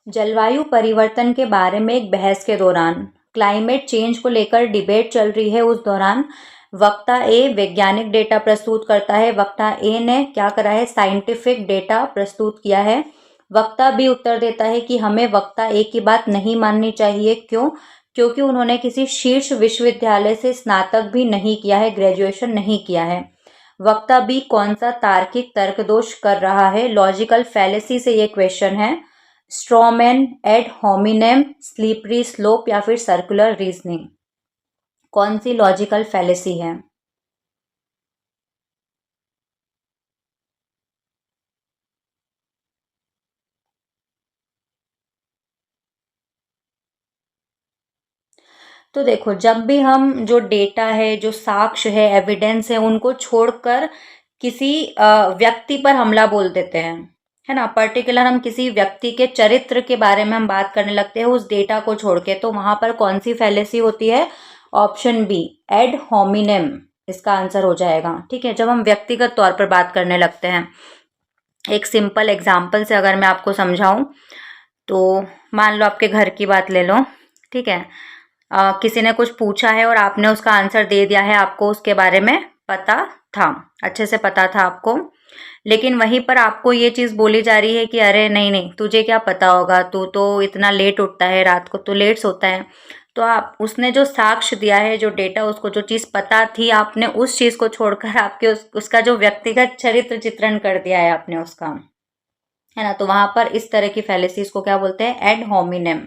जलवायु परिवर्तन के बारे में एक बहस के दौरान, क्लाइमेट चेंज को लेकर डिबेट चल रही है, उस दौरान वक्ता ए वैज्ञानिक डेटा प्रस्तुत करता है, वक्ता ए ने क्या करा है, साइंटिफिक डेटा प्रस्तुत किया है। वक्ता बी उत्तर देता है कि हमें वक्ता ए की बात नहीं माननी चाहिए। क्यों? क्योंकि उन्होंने किसी शीर्ष विश्वविद्यालय से स्नातक भी नहीं किया है, ग्रेजुएशन नहीं किया है। वक्ता बी कौन सा तार्किक तर्कदोष कर रहा है? लॉजिकल फैलेसी से ये क्वेश्चन है। स्ट्रॉमैन, एड होमिनेम, स्लीपरी स्लोप या फिर सर्कुलर रीजनिंग, कौन सी लॉजिकल फैलेसी है? तो देखो, जब भी हम जो डेटा है, जो साक्ष्य है, एविडेंस है, उनको छोड़कर किसी व्यक्ति पर हमला बोल देते हैं, है ना, पर्टिकुलर हम किसी व्यक्ति के चरित्र के बारे में हम बात करने लगते हैं उस डेटा को छोड़ के, तो वहां पर कौन सी फैलेसी होती है? ऑप्शन बी, एड होमिनेम इसका आंसर हो जाएगा। ठीक है, जब हम व्यक्तिगत तौर पर बात करने लगते हैं। एक सिंपल एग्जाम्पल से अगर मैं आपको समझाऊं, तो मान लो आपके घर की बात ले लो। ठीक है, किसी ने कुछ पूछा है और आपने उसका आंसर दे दिया है, आपको उसके बारे में पता था, अच्छे से पता था आपको, लेकिन वहीं पर आपको ये चीज़ बोली जा रही है कि अरे नहीं नहीं, तुझे क्या पता होगा, तू तो इतना लेट उठता है, रात को तो लेट सोता है। तो आप, उसने जो साक्ष्य दिया है, जो डेटा, उसको जो चीज़ पता थी, आपने उस चीज़ को छोड़कर आपके उसका जो व्यक्तिगत चरित्र चित्रण कर दिया है आपने उसका, है ना, तो वहां पर इस तरह की फैलेसीज को क्या बोलते हैं? एड होमिनेम।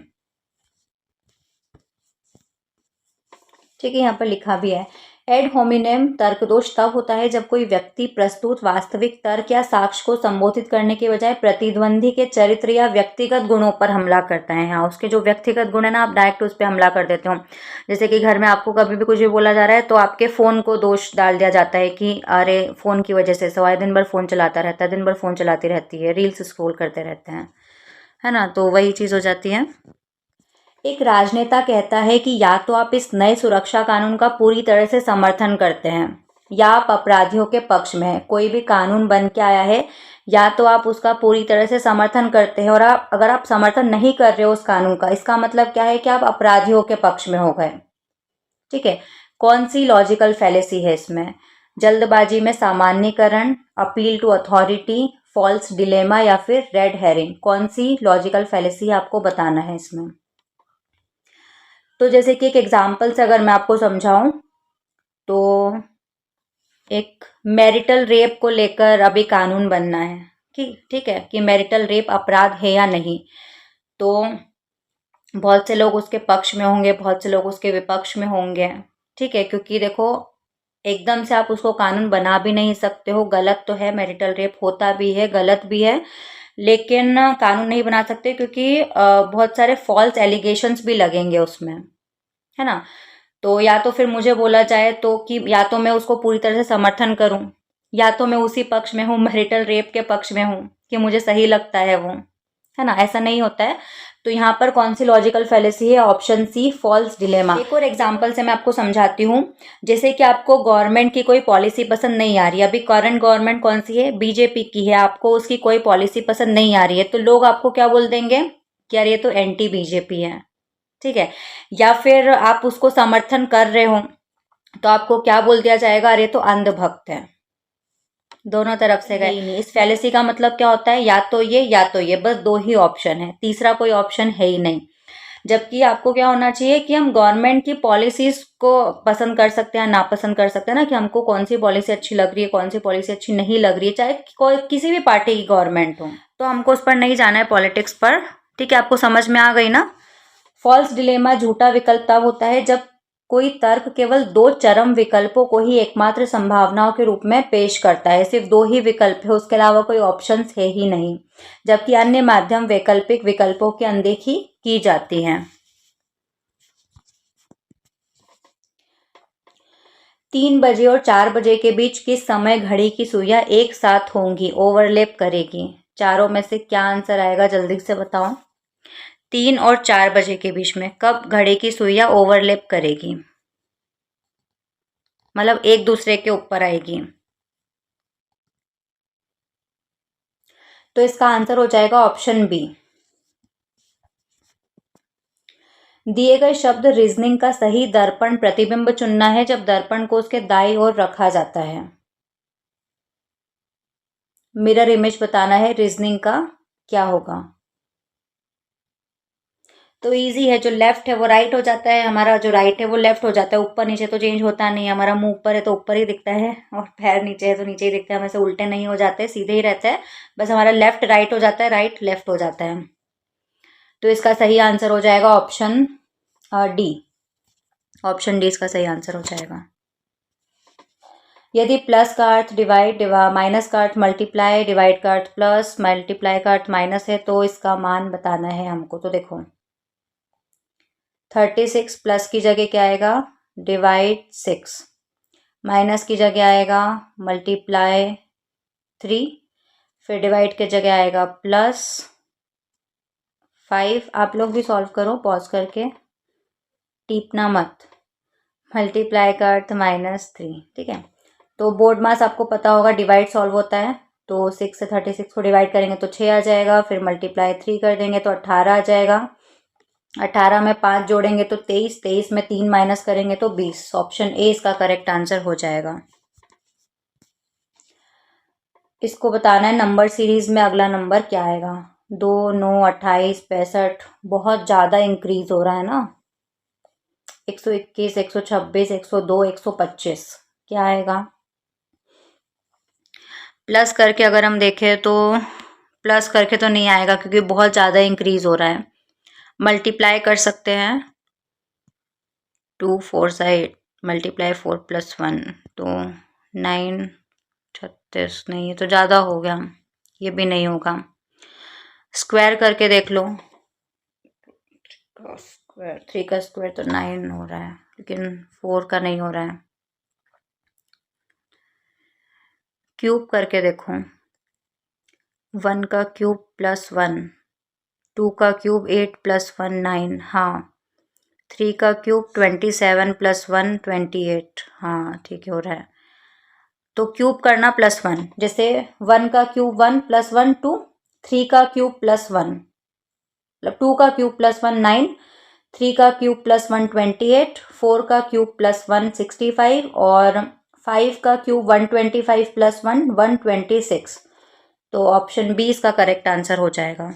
ठीक है, यहाँ पर लिखा भी है, एड होमिनेम तर्कदोष तब होता है जब कोई व्यक्ति प्रस्तुत वास्तविक तर्क या साक्ष्य को संबोधित करने के बजाय प्रतिद्वंदी के चरित्र या व्यक्तिगत गुणों पर हमला करता है। हाँ, उसके जो व्यक्तिगत गुण है ना, आप डायरेक्ट उस पर हमला कर देते हो। जैसे कि घर में आपको कभी भी कुछ भी बोला जा रहा है, तो आपके फ़ोन को दोष डाल दिया जाता है कि अरे फ़ोन की वजह से सवाए दिन भर फ़ोन चलाता रहता है, दिन भर फ़ोन चलाती रहती है, रील्स स्क्रॉल करते रहते हैं, है ना, तो वही चीज़ हो जाती है। एक राजनेता कहता है कि या तो आप इस नए सुरक्षा कानून का पूरी तरह से समर्थन करते हैं या आप अपराधियों के पक्ष में हैं। कोई भी कानून बन के आया है, या तो आप उसका पूरी तरह से समर्थन करते हैं, और अगर आप समर्थन नहीं कर रहे हो उस कानून का, इसका मतलब क्या है कि आप अपराधियों के पक्ष में हो गए। ठीक है, कौन सी लॉजिकल फैलेसी है इसमें? जल्दबाजी में सामान्यकरण, appeal to authority, false dilemma या फिर रेड हेरिंग, कौन सी लॉजिकल फैलेसी आपको बताना है इसमें? तो जैसे कि एक एग्जाम्पल से अगर मैं आपको समझाऊं, तो एक मैरिटल रेप को लेकर अभी कानून बनना है कि ठीक है, कि मैरिटल रेप अपराध है या नहीं। तो बहुत से लोग उसके पक्ष में होंगे, बहुत से लोग उसके विपक्ष में होंगे। ठीक है, क्योंकि देखो, एकदम से आप उसको कानून बना भी नहीं सकते हो, गलत तो है, मैरिटल रेप होता भी है, गलत भी है, लेकिन कानून नहीं बना सकते क्योंकि बहुत सारे फॉल्स एलिगेशंस भी लगेंगे उसमें, है ना। तो या तो फिर मुझे बोला जाए तो कि या तो मैं उसको पूरी तरह से समर्थन करूं, या तो मैं उसी पक्ष में हूँ, मैरिटल रेप के पक्ष में हूँ कि मुझे सही लगता है वो, है ना, ऐसा नहीं होता है। तो यहाँ पर कौन सी लॉजिकल फैलेसी है? Option C, false dilemma. एक और एग्जांपल से मैं आपको समझाती हूँ। जैसे कि आपको गवर्नमेंट की कोई पॉलिसी पसंद नहीं आ रही है, अभी करंट गवर्नमेंट कौन सी है? बीजेपी की है, आपको उसकी कोई पॉलिसी पसंद नहीं आ रही है, तो लोग आपको क्या बोल देंगे कि यार ये तो एंटी बीजेपी है। ठीक है, या फिर आप उसको समर्थन कर रहे हो, तो आपको क्या बोल दिया जाएगा? अरे तो अंधभक्त है। दोनों तरफ से गए। नहीं, इस फैलेसी का मतलब क्या होता है? या तो ये या तो ये, बस दो ही ऑप्शन है, तीसरा कोई ऑप्शन है ही नहीं। जबकि आपको क्या होना चाहिए कि हम गवर्नमेंट की पॉलिसीज को पसंद कर सकते हैं, नापसंद कर सकते हैं ना, कि हमको कौन सी पॉलिसी अच्छी लग रही है, कौन सी पॉलिसी अच्छी नहीं लग रही है, चाहे कोई किसी भी पार्टी की गवर्नमेंट हो, तो हमको उस पर नहीं जाना है, पॉलिटिक्स पर। ठीक है, आपको समझ में आ गई ना? फॉल्स डिलेमा झूठा विकल्प तब होता है जब कोई तर्क केवल दो चरम विकल्पों को ही एकमात्र संभावनाओं के रूप में पेश करता है। सिर्फ दो ही विकल्प है, उसके अलावा कोई ऑप्शंस है ही नहीं, जबकि अन्य माध्यम वैकल्पिक विकल्पों की अनदेखी की जाती है। 3 बजे और 4 बजे के बीच किस समय घड़ी की सुइयां एक साथ होंगी, ओवरलैप करेगी? चारों में से क्या आंसर आएगा, जल्दी से बताओ। 3 और 4 बजे के बीच में कब घड़ी की सुइयां ओवरलैप करेगी? मतलब एक दूसरे के ऊपर आएगी। तो इसका आंसर हो जाएगा ऑप्शन बी। दिए गए शब्द रीजनिंग का सही दर्पण प्रतिबिंब चुनना है जब दर्पण को उसके दाईं ओर रखा जाता है। मिरर इमेज बताना है रीजनिंग का क्या होगा। तो इजी है, जो लेफ्ट है वो राइट हो जाता है, हमारा जो राइट है वो लेफ्ट हो जाता है, ऊपर नीचे तो चेंज होता नहीं है, हमारा मुंह ऊपर है तो ऊपर ही दिखता है और पैर नीचे है तो नीचे ही दिखता है, हमें से उल्टे नहीं हो जाते, सीधे ही रहता है, बस हमारा लेफ्ट राइट हो जाता है, राइट लेफ्ट हो जाता है। तो इसका सही आंसर हो जाएगा ऑप्शन डी। ऑप्शन डी इसका सही आंसर हो जाएगा। यदि प्लस का अर्थ डिवाइड, माइनस का अर्थ मल्टीप्लाई, डिवाइड का अर्थ प्लस, मल्टीप्लाई का अर्थ माइनस है तो इसका मान बताना है हमको। तो देखो 36 प्लस की जगह क्या आएगा, डिवाइड 6, माइनस की जगह आएगा मल्टीप्लाई 3, फिर डिवाइड की जगह आएगा प्लस 5। आप लोग भी सॉल्व करो पॉज करके, टीपना मत। मल्टीप्लाई का अर्थ -3, ठीक है। तो बोर्ड मास आपको पता होगा, डिवाइड सॉल्व होता है, तो 6 से 36 को डिवाइड करेंगे तो 6 आ जाएगा, फिर मल्टीप्लाई 3 कर देंगे तो 18 आ जाएगा, 18 में 5 जोड़ेंगे तो 23, 23 में 3 माइनस करेंगे तो 20। ऑप्शन ए इसका करेक्ट आंसर हो जाएगा। इसको बताना है नंबर सीरीज में अगला नंबर क्या आएगा। 2, 9, 28, 65, बहुत ज़्यादा इंक्रीज हो रहा है ना। 121, 126, 102, 125 क्या आएगा। प्लस करके अगर हम देखें तो प्लस करके तो नहीं आएगा क्योंकि बहुत ज़्यादा इंक्रीज हो रहा है। मल्टीप्लाई कर सकते हैं, 2 4 8, मल्टीप्लाई 4 + 1 तो 9, 36 नहीं, ये तो ज़्यादा हो गया, ये भी नहीं होगा। स्क्वायर करके देख लो, स्क्वायर 3 का स्क्वायर तो 9 हो रहा है लेकिन 4 का नहीं हो रहा है। क्यूब करके देखो, 1 का क्यूब +1, 2 का क्यूब 8 + 1 9, हाँ। 3 का क्यूब 27 + 1 28, हाँ ठीक है हो रहा है। तो क्यूब करना +1, जैसे 1 का क्यूब 1 + 1 2, 3 का क्यूब +1, मतलब 2 का क्यूब +1 9, 3 का क्यूब +1 28, 4 का क्यूब +1 65 और 5 का क्यूब 125 + 1 126। तो ऑप्शन बी इसका करेक्ट आंसर हो जाएगा।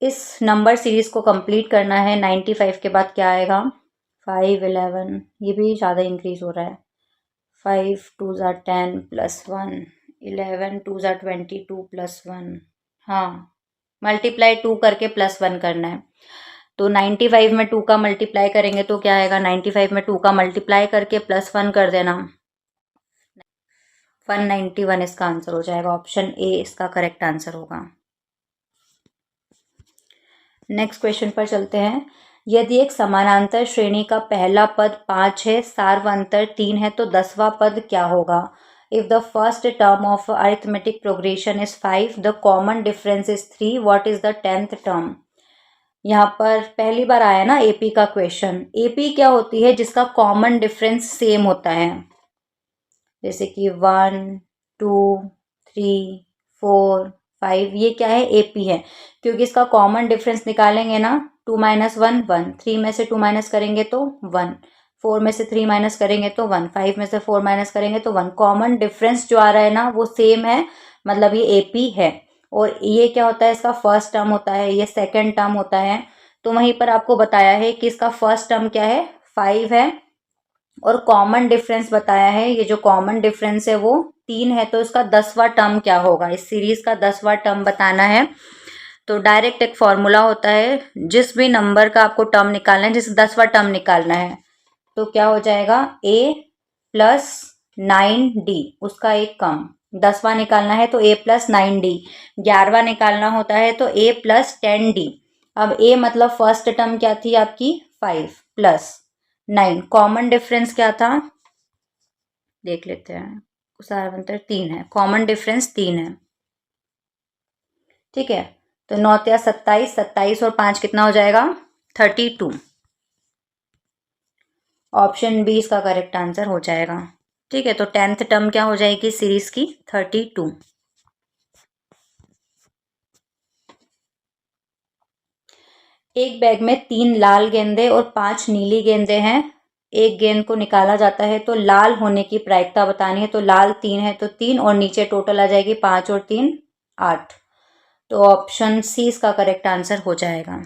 इस नंबर सीरीज को कंप्लीट करना है। 95 के बाद क्या आएगा, 5 11, ये भी ज़्यादा इंक्रीज हो रहा है। 5 2 ज़ा 10 + 1, 11 2 ज़ा 22 + 1, हाँ मल्टीप्लाई 2 करके +1 करना है। तो 95 में 2 का मल्टीप्लाई करेंगे तो क्या आएगा, 95 में 2 का मल्टीप्लाई करके +1 कर देना, 191 इसका आंसर हो जाएगा। ऑप्शन ए इसका करेक्ट आंसर होगा। नेक्स्ट क्वेश्चन पर चलते हैं। यदि एक समानांतर श्रेणी का पहला पद 5 है, सार्वंतर 3 है तो 10वां पद क्या होगा। If the first term of arithmetic progression is 5, the common difference is 3, what is the 10th term. यहाँ पर पहली बार आया ना एपी का क्वेश्चन। एपी क्या होती है, जिसका कॉमन डिफरेंस सेम होता है, जैसे कि 1 2 3 4 5, ये क्या है, एपी है, क्योंकि इसका कॉमन डिफरेंस निकालेंगे ना, 2 - 1 1, 3 में से 2 माइनस करेंगे तो 1, 4 में से 3 माइनस करेंगे तो 1, 5 में से 4 माइनस करेंगे तो 1। कॉमन डिफरेंस जो आ रहा है ना वो सेम है, मतलब ये एपी है। और ये क्या होता है, इसका फर्स्ट टर्म होता है, ये सेकेंड टर्म होता है। तो वहीं पर आपको बताया है कि इसका फर्स्ट टर्म क्या है, 5 है, और कॉमन डिफरेंस बताया है, ये जो कॉमन डिफरेंस है वो 3 है, तो इसका 10वां टर्म क्या होगा, इस सीरीज का 10वां टर्म बताना है। तो डायरेक्ट एक फॉर्मूला होता है, जिस भी नंबर का आपको टर्म निकालना है, जिस 10वां टर्म निकालना है तो क्या हो जाएगा, a + 9d, उसका एक कम। 10वां निकालना है तो a + 9d, 11वां निकालना होता है तो a + 10d। अब a मतलब फर्स्ट टर्म क्या थी आपकी, 5 + 9, कॉमन डिफरेंस क्या था देख लेते हैं, सार्वंतर 3 है, कॉमन डिफरेंस 3 है, ठीक है। तो 9 × 27, 27 और 5 कितना हो जाएगा, 32। ऑप्शन बी इसका करेक्ट आंसर हो जाएगा। ठीक है, तो 10th टर्म क्या हो जाएगी सीरीज की 32। एक बैग में 3 लाल गेंदे और 5 नीली गेंदे हैं। एक गेंद को निकाला जाता है तो लाल होने की प्रायिकता बतानी है। तो लाल 3 है तो 3 और नीचे टोटल आ जाएगी 5 और 3 8। तो ऑप्शन सी इसका करेक्ट आंसर हो जाएगा।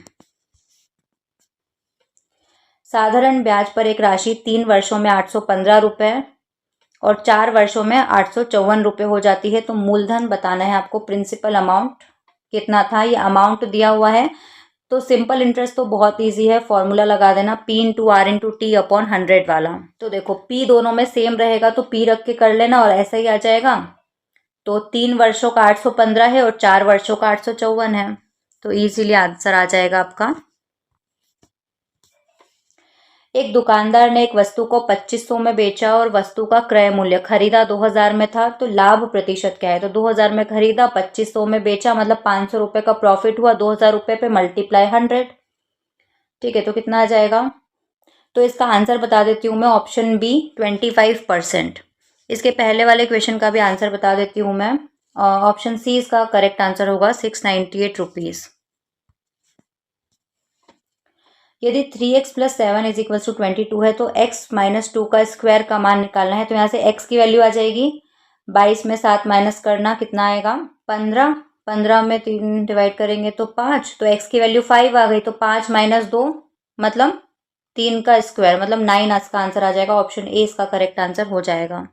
साधारण ब्याज पर एक राशि 3 वर्षों में 815 रुपए और 4 वर्षों में 854 रुपये हो जाती है। तो मूलधन बताना है आपको, प्रिंसिपल अमाउंट कितना था। ये अमाउंट दिया हुआ है तो सिंपल इंटरेस्ट तो बहुत इजी है, फॉर्मूला लगा देना P into R into T upon 100 वाला। तो देखो P दोनों में सेम रहेगा तो P रख के कर लेना और ऐसा ही आ जाएगा। तो 3 वर्षों का 815 है और 4 वर्षों का 854 है, तो इजीली आंसर आ जाएगा आपका। एक दुकानदार ने एक वस्तु को 2500 में बेचा और वस्तु का क्रय मूल्य खरीदा 2000 में था, तो लाभ प्रतिशत क्या है। तो 2000 में खरीदा, 2500 में बेचा, मतलब 500 रुपए का प्रॉफिट हुआ। 2000 रुपए पे मल्टीप्लाई 100। ठीक है, तो कितना आ जाएगा। तो इसका आंसर बता देती हूँ मैं, ऑप्शन बी 25%। इसके पहले वाले क्वेश्चन का भी आंसर बता देती हूँ मैं। ऑप्शन सी इसका करेक्ट आंसर होगा 698 रुपीज़। यदि 3x plus 7 is equal to 22 है तो x माइनस 2 का स्क्वायर का मान निकालना है। तो यहाँ से x की वैल्यू आ जाएगी 22 में 7 माइनस करना, कितना आएगा 15। 15 में 3 डिवाइड करेंगे तो 5, तो x की वैल्यू 5 आ गई। तो 5 माइनस 2 मतलब 3 का स्क्वायर, मतलब 9 इसका आंसर आ जाएगा। ऑप्शन ए इसका करेक्ट आंसर हो जाएगा।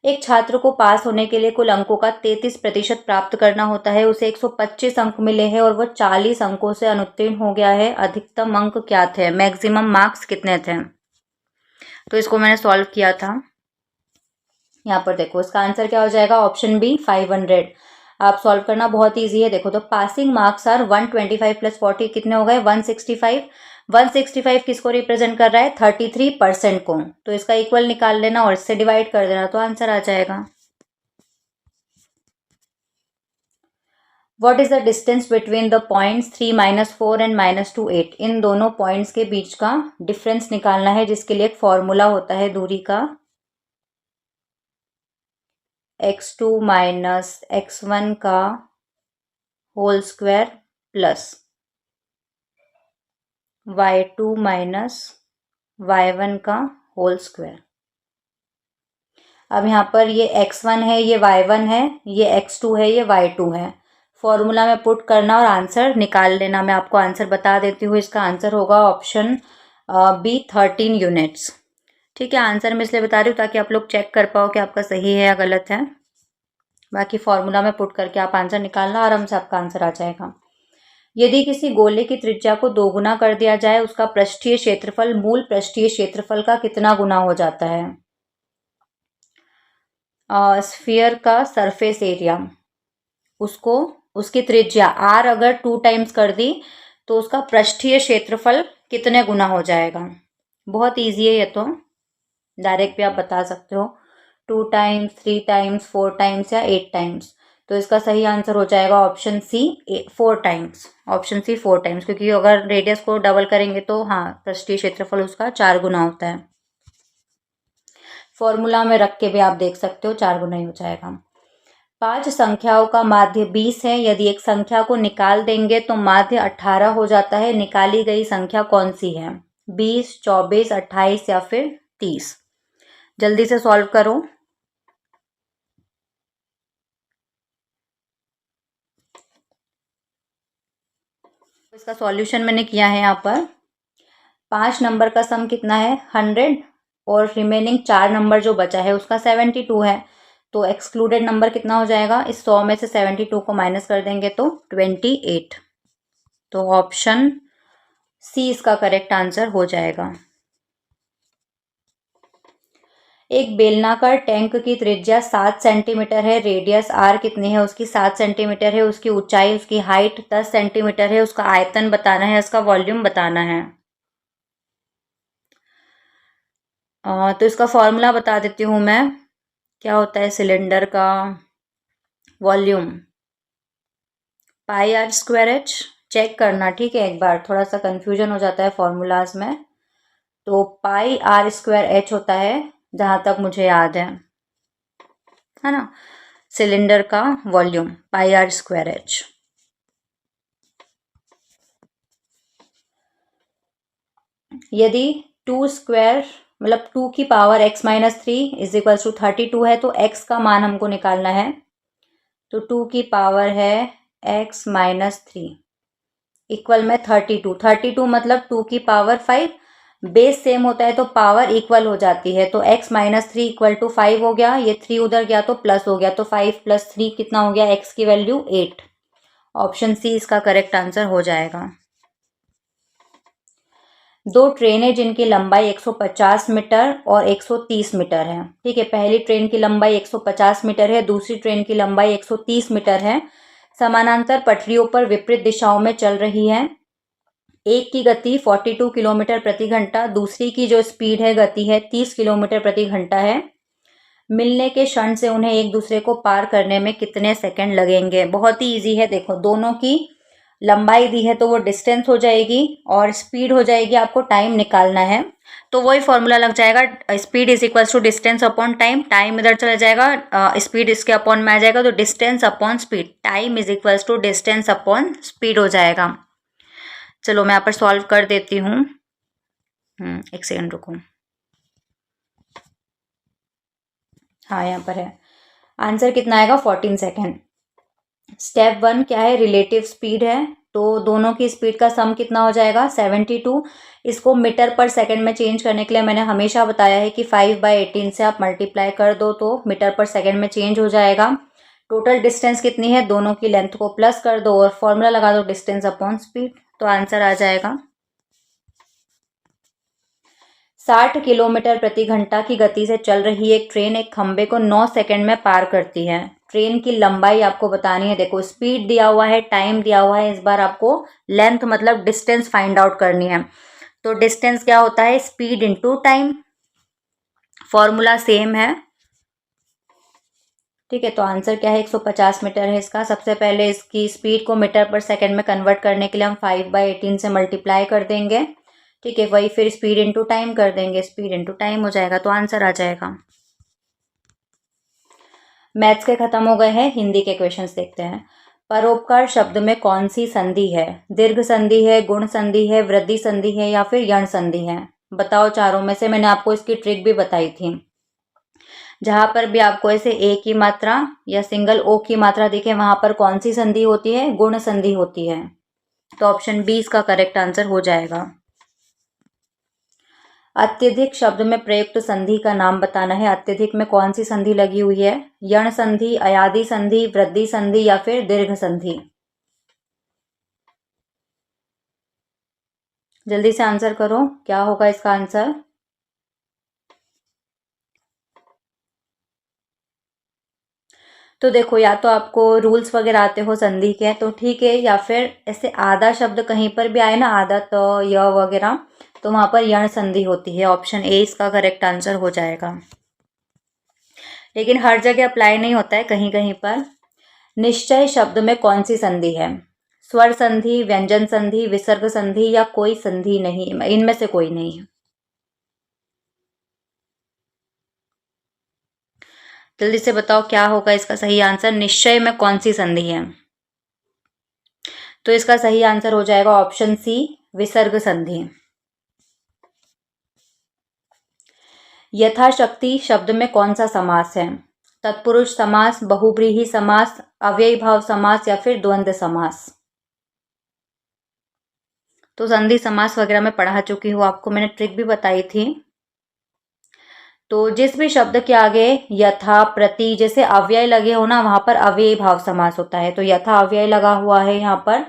एक छात्र को पास होने के लिए कुल अंकों का 33% प्राप्त करना होता है। उसे 125 अंक मिले हैं और वह 40 अंकों से अनुत्तीर्ण हो गया है। अधिकतम अंक क्या थे, मैक्सिमम मार्क्स कितने थे। तो इसको मैंने सॉल्व किया था। यहाँ पर देखो इसका आंसर क्या हो जाएगा, ऑप्शन बी 500। आप सॉल्व करना बहुत ईजी है। देखो तो पासिंग मार्क्स आर 125 प्लस 40 कितने हो गए 165। 165 किसको रिप्रेजेंट कर रहा है 33% को। तो इसका इक्वल निकाल लेना और इससे डिवाइड कर देना तो आंसर आ जाएगा। What is the distance between the points 3 -4 and -2 8। इन दोनों पॉइंट्स के बीच का डिफरेंस निकालना है, जिसके लिए एक फॉर्मूला होता है दूरी का, x2 माइनस x1 का whole square plus y2 minus y1 का होल स्क्वायर। अब यहाँ पर ये x1 है, ये y1 है, ये x2 है, ये y2 है। फॉर्मूला में पुट करना और आंसर निकाल लेना। मैं आपको आंसर बता देती हूँ। इसका आंसर होगा ऑप्शन बी 13 यूनिट्स। ठीक है, आंसर मैं इसलिए बता रही हूँ ताकि आप लोग चेक कर पाओ कि आपका सही है या गलत है। बाकी फॉर्मूला में पुट करके आप आंसर निकालना, आराम से आपका आंसर आ जाएगा। यदि किसी गोले की त्रिज्या को 2 गुना कर दिया जाए, उसका पृष्ठीय क्षेत्रफल मूल पृष्ठीय क्षेत्रफल का कितना गुना हो जाता है। स्फीयर का सरफेस एरिया, उसको उसकी त्रिज्या r अगर 2 टाइम्स कर दी तो उसका पृष्ठीय क्षेत्रफल कितने गुना हो जाएगा। बहुत इजी है ये तो, डायरेक्ट भी आप बता सकते हो। 2 टाइम्स, 3 टाइम्स, 4 टाइम्स या 8 टाइम्स। तो इसका सही आंसर हो जाएगा option C 4 times. Option C 4 times, क्योंकि अगर रेडियस को डबल करेंगे तो हाँ पृष्ठीय क्षेत्रफल उसका 4 गुना होता है। फॉर्मूला में रख के भी आप देख सकते हो 4 गुना ही हो जाएगा। 5 संख्याओं का माध्य 20 है। यदि एक संख्या को निकाल देंगे तो माध्य 18 हो जाता है। निकाली गई संख्या कौन सी है, 20, 24, 28 या फिर 30। जल्दी से सॉल्व करो। इसका सॉल्यूशन मैंने किया है। यहाँ पर 5 नंबर का सम कितना है 100 और रिमेनिंग 4 नंबर जो बचा है उसका 72 है। तो एक्सक्लूडेड नंबर कितना हो जाएगा, इस 100 में से 72 को माइनस कर देंगे तो 28। तो ऑप्शन सी इसका करेक्ट आंसर हो जाएगा। एक बेलनाकार टैंक की त्रिज्या 7 सेंटीमीटर है, रेडियस r कितनी है उसकी 7 सेंटीमीटर है, उसकी ऊंचाई, उसकी हाइट 10 सेंटीमीटर है, उसका आयतन बताना है, उसका वॉल्यूम बताना है। तो इसका फॉर्मूला बता देती हूँ मैं, क्या होता है सिलेंडर का वॉल्यूम, पाई r स्क्वायर h। चेक करना, ठीक है, एक बार थोड़ा सा कंफ्यूजन हो जाता है फॉर्मूलाज में। तो पाई आर स्क्वायर एच होता है जहाँ तक मुझे याद है ना, सिलेंडर का volume pi R square H. यदि 2 स्क्वायर मतलब 2 की power x minus 3 is equals to 32 है तो x का मान हमको निकालना है। तो 2 की पावर है x माइनस 3 इक्वल में 32। 32 मतलब 2 की पावर 5, बेस सेम होता है तो पावर इक्वल हो जाती है। तो x माइनस 3 इक्वल टू 5 हो गया, ये 3 उधर गया तो प्लस हो गया, तो 5 प्लस 3 कितना हो गया, x की वैल्यू 8। ऑप्शन सी इसका करेक्ट आंसर हो जाएगा। दो ट्रेनें जिनकी लंबाई 150 मीटर और 130 मीटर है, ठीक है, पहली ट्रेन की लंबाई 150 मीटर है, दूसरी ट्रेन की लंबाई 130 मीटर है, समानांतर पटरियों पर विपरीत दिशाओं में चल रही है। एक की गति 42 किलोमीटर प्रति घंटा, दूसरी की जो स्पीड है गति है 30 किलोमीटर प्रति घंटा है। मिलने के क्षण से उन्हें एक दूसरे को पार करने में कितने सेकंड लगेंगे। बहुत ही इजी है, देखो दोनों की लंबाई दी है तो वो डिस्टेंस हो जाएगी और स्पीड हो जाएगी, आपको टाइम निकालना है। तो वही फॉर्मूला लग जाएगा, speed is equals to distance upon time, time इधर चला जाएगा, स्पीड इसके अपॉन में आ जाएगा, तो distance upon speed, time is equals to distance upon speed हो जाएगा। चलो मैं यहाँ पर सॉल्व कर देती हूँ। एक सेकंड रुको। हाँ यहाँ पर है, आंसर कितना आएगा 14 सेकेंड। स्टेप 1 क्या है, रिलेटिव स्पीड है, तो दोनों की स्पीड का सम कितना हो जाएगा 72। इसको मीटर पर सेकंड में चेंज करने के लिए मैंने हमेशा बताया है कि 5/18 से आप मल्टीप्लाई कर दो तो मीटर पर सेकंड में चेंज हो जाएगा। टोटल डिस्टेंस कितनी है, दोनों की लेंथ को प्लस कर दो और फॉर्मूला लगा दो डिस्टेंस अपॉन स्पीड, तो आंसर आ जाएगा। 60 किलोमीटर प्रति घंटा की गति से चल रही एक ट्रेन एक खंबे को 9 सेकंड में पार करती है। ट्रेन की लंबाई आपको बतानी है, देखो स्पीड दिया हुआ है, टाइम दिया हुआ है, इस बार आपको लेंथ मतलब डिस्टेंस फाइंड आउट करनी है। तो डिस्टेंस क्या होता है, speed into time, formula same है, ठीक है। तो आंसर क्या है, 150 मीटर है इसका। सबसे पहले इसकी स्पीड को मीटर पर सेकंड में कन्वर्ट करने के लिए हम 5/18 से मल्टीप्लाई कर देंगे, ठीक है, वही फिर स्पीड इनटू टाइम कर देंगे, स्पीड इनटू टाइम हो जाएगा, तो आंसर आ जाएगा। मैथ्स के खत्म हो गए हैं, हिंदी के क्वेश्चंस देखते हैं। परोपकार शब्द में कौन सी संधि है, दीर्घ संधि है, गुण संधि है, वृद्धि संधि है या फिर यण संधि है। बताओ चारों में से, मैंने आपको इसकी ट्रिक भी बताई थी। जहां पर भी आपको ऐसे ए की मात्रा या सिंगल ओ की मात्रा दिखे वहां पर कौन सी संधि होती है, गुण संधि होती है। तो ऑप्शन बी इसका करेक्ट आंसर हो जाएगा। अत्यधिक शब्द में प्रयुक्त संधि का नाम बताना है। अत्यधिक में कौन सी संधि लगी हुई है, यण संधि, अयादि संधि, वृद्धि संधि या फिर दीर्घ संधि। जल्दी से आंसर करो, क्या होगा इसका आंसर। तो देखो, या तो आपको रूल्स वगैरह आते हो संधि के तो ठीक है, या फिर ऐसे आधा शब्द कहीं पर भी आए ना, आधा तो य वगैरह, तो वहां पर यण संधि होती है। ऑप्शन ए इसका करेक्ट आंसर हो जाएगा, लेकिन हर जगह अप्लाई नहीं होता है, कहीं कहीं पर। निश्चय शब्द में कौन सी संधि है, स्वर संधि, व्यंजन संधि, विसर्ग संधि या कोई संधि नहीं, इनमें से कोई नहीं है। जल्दी से बताओ क्या होगा इसका सही आंसर, निश्चय में कौन सी संधि है। तो इसका सही आंसर हो जाएगा ऑप्शन सी, विसर्ग संधि। यथाशक्ति शब्द में कौन सा समास है, तत्पुरुष समास, बहुब्रीहि समास, अव्ययी भाव समास या फिर द्वंद्व समास। तो संधि समास वगैरह में पढ़ा चुकी हूँ, आपको मैंने ट्रिक भी बताई थी। तो जिस भी शब्द के आगे यथा, प्रति जैसे अव्यय लगे हो ना, वहां पर अव्ययी भाव समास होता है। तो यथा अव्यय लगा हुआ है यहाँ पर,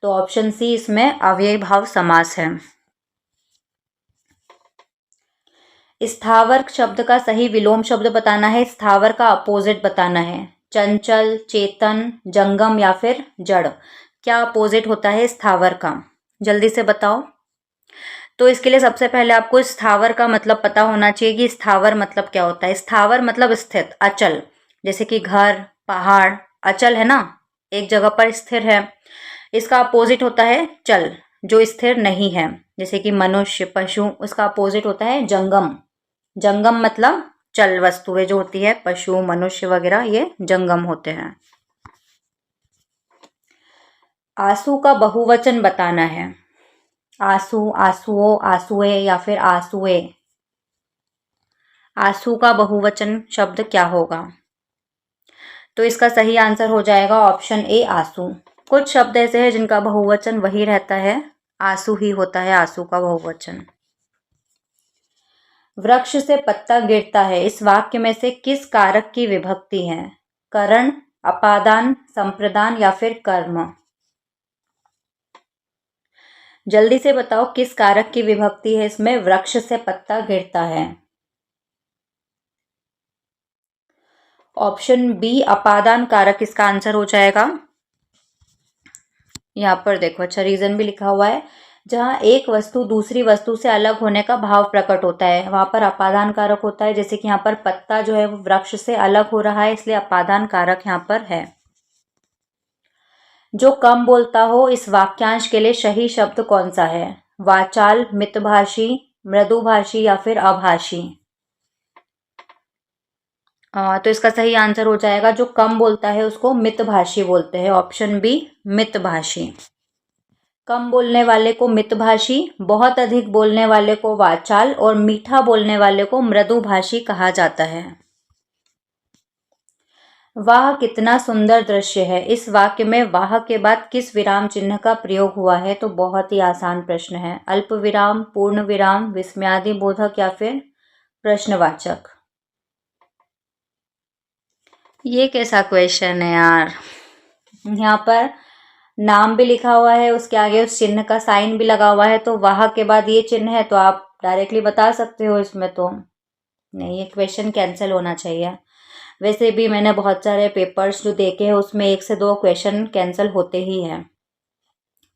तो ऑप्शन सी इसमें अव्ययी भाव समास है। स्थावर शब्द का सही विलोम शब्द बताना है, स्थावर का अपोजिट बताना है। चंचल, चेतन, जंगम या फिर जड़, क्या अपोजिट होता है स्थावर का, जल्दी से बताओ। तो इसके लिए सबसे पहले आपको स्थावर का मतलब पता होना चाहिए कि स्थावर मतलब क्या होता है। स्थावर मतलब स्थित, अचल, जैसे कि घर, पहाड़ अचल है ना, एक जगह पर स्थिर है। इसका अपोजिट होता है चल, जो स्थिर नहीं है, जैसे कि मनुष्य, पशु। उसका अपोजिट होता है जंगम। जंगम मतलब चल वस्तुएं जो होती है, पशु, मनुष्य वगैरह, ये जंगम होते हैं। आंसू का बहुवचन बताना है। आंसू, आंसुओं, आंसुए या फिर आंसुए। आंसू का बहुवचन शब्द क्या होगा? तो इसका सही आंसर हो जाएगा ऑप्शन ए, आंसू। कुछ शब्द ऐसे हैं जिनका बहुवचन वही रहता है, आंसू ही होता है आंसू का बहुवचन। वृक्ष से पत्ता गिरता है, इस वाक्य में से किस कारक की विभक्ति है? करण, अपादान, संप्रदान या फिर कर्म? जल्दी से बताओ किस कारक की विभक्ति है इसमें, वृक्ष से पत्ता गिरता है? ऑप्शन बी, अपादान कारक इसका आंसर हो जाएगा। यहाँ पर देखो, अच्छा रीजन भी लिखा हुआ है। जहाँ एक वस्तु दूसरी वस्तु से अलग होने का भाव प्रकट होता है, वहां पर अपादान कारक होता है। जैसे कि यहाँ पर पत्ता जो है वो वृक्ष से अलग हो रहा है, इसलिए अपादान कारक यहाँ पर है। जो कम बोलता हो, इस वाक्यांश के लिए सही शब्द कौन सा है? वाचाल, मितभाषी, मृदुभाषी या फिर अभाषी? तो इसका सही आंसर हो जाएगा, जो कम बोलता है उसको मितभाषी बोलते हैं। Option B, मितभाषी। कम बोलने वाले को मितभाषी, बहुत अधिक बोलने वाले को वाचाल और मीठा बोलने वाले को मृदुभाषी कहा जाता है। वाह कितना सुंदर दृश्य है, इस वाक्य में वाह के बाद किस विराम चिन्ह का प्रयोग हुआ है? तो बहुत ही आसान प्रश्न है। अल्प विराम, पूर्ण विराम, विस्मयादि बोधक या फिर प्रश्नवाचक? ये कैसा क्वेश्चन है यार। यहाँ पर नाम भी लिखा हुआ है, उसके आगे उस चिन्ह का साइन भी लगा हुआ है, तो वाह के बाद ये चिन्ह है, तो आप डायरेक्टली बता सकते हो इसमें। तो नहीं, ये क्वेश्चन कैंसिल होना चाहिए। वैसे भी मैंने बहुत सारे पेपर्स जो देखे हैं उसमें 1 से 2 क्वेश्चन कैंसिल होते ही हैं,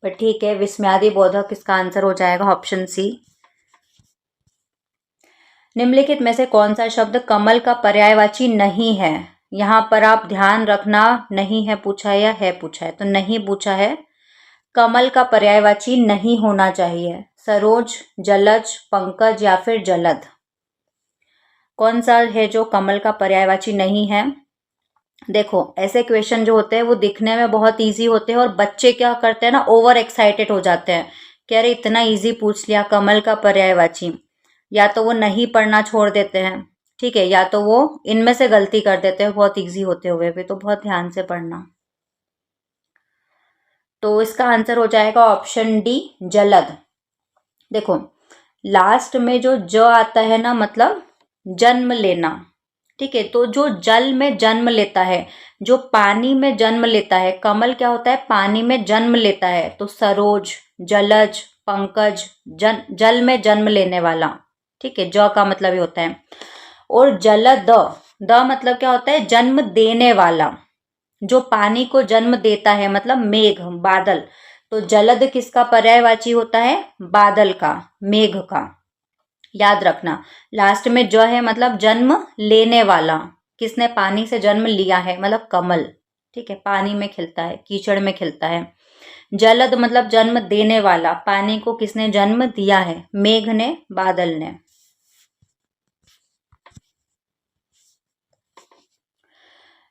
पर ठीक है। विस्मयादि बोधक इसका आंसर हो जाएगा, ऑप्शन सी। निम्नलिखित में से कौन सा शब्द कमल का पर्यायवाची नहीं है? यहाँ पर आप ध्यान रखना, नहीं है पूछा है या है पूछा है, तो नहीं पूछा है। कमल का पर्यायवाची नहीं होना चाहिए। सरोज, जलज, पंकज या फिर जलद? कौन सा है जो कमल का पर्यायवाची नहीं है? देखो, ऐसे क्वेश्चन जो होते हैं वो दिखने में बहुत इजी होते हैं, और बच्चे क्या करते हैं ना, ओवर एक्साइटेड हो जाते हैं कि अरे इतना इजी पूछ लिया, कमल का पर्यायवाची। या तो वो नहीं पढ़ना छोड़ देते हैं, ठीक है, या तो वो इनमें से गलती कर देते हैं बहुत इजी होते हुए भी। तो बहुत ध्यान से पढ़ना। तो इसका आंसर हो जाएगा ऑप्शन डी, जलद। देखो, लास्ट में जो ज आता है ना, मतलब जन्म लेना, ठीक है। तो जो जल में जन्म लेता है, जो पानी में जन्म लेता है, कमल क्या होता है, पानी में जन्म लेता है। तो सरोज, जलज, पंकज, जल में जन्म लेने वाला, ठीक है, ज का मतलब ये होता है। और जलद, द मतलब क्या होता है, जन्म देने वाला, जो पानी को जन्म देता है, मतलब मेघ, बादल। तो जलद किसका पर्यायवाची होता है? बादल का, मेघ का। याद रखना, लास्ट में जो है मतलब जन्म लेने वाला, किसने पानी से जन्म लिया है, मतलब कमल, ठीक है, पानी में खिलता है, कीचड़ में खिलता है। जलद मतलब जन्म देने वाला, पानी को किसने जन्म दिया है? मेघ ने, बादल ने।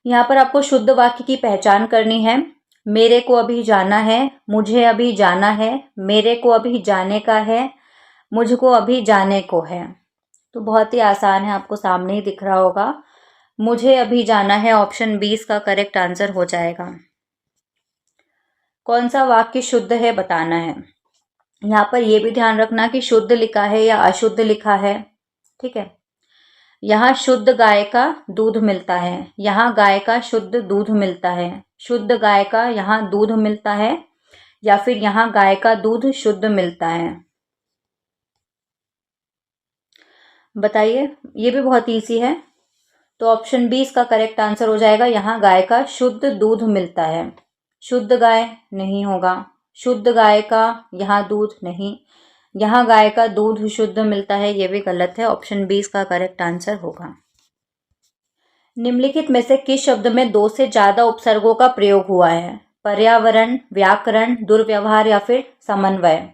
यहाँ पर आपको शुद्ध वाक्य की पहचान करनी है। मेरे को अभी जाना है, मुझे अभी जाना है, मेरे को अभी जाने का है, मुझको अभी जाने को है। तो बहुत ही आसान है, आपको सामने ही दिख रहा होगा। मुझे अभी जाना है, ऑप्शन 20 का करेक्ट आंसर हो जाएगा। कौन सा वाक्य शुद्ध है बताना है। यहाँ पर यह भी ध्यान रखना कि शुद्ध लिखा है या अशुद्ध लिखा है, ठीक है। यहाँ शुद्ध गाय का दूध मिलता है, यहाँ गाय का शुद्ध दूध मिलता है, शुद्ध गाय का यहाँ दूध मिलता है, या फिर यहाँ गाय का दूध शुद्ध मिलता है? बताइए, ये भी बहुत इजी है। तो ऑप्शन 20 का करेक्ट आंसर हो जाएगा, यहाँ गाय का शुद्ध दूध मिलता है। शुद्ध गाय नहीं होगा, शुद्ध गाय का यहाँ दूध नहीं, यहाँ गाय का दूध शुद्ध मिलता है, ये भी गलत है। ऑप्शन 20 का करेक्ट आंसर होगा। निम्नलिखित में से किस शब्द में 2 से ज्यादा उपसर्गों का प्रयोग हुआ है? पर्यावरण, व्याकरण, दुर्व्यवहार या फिर समन्वय।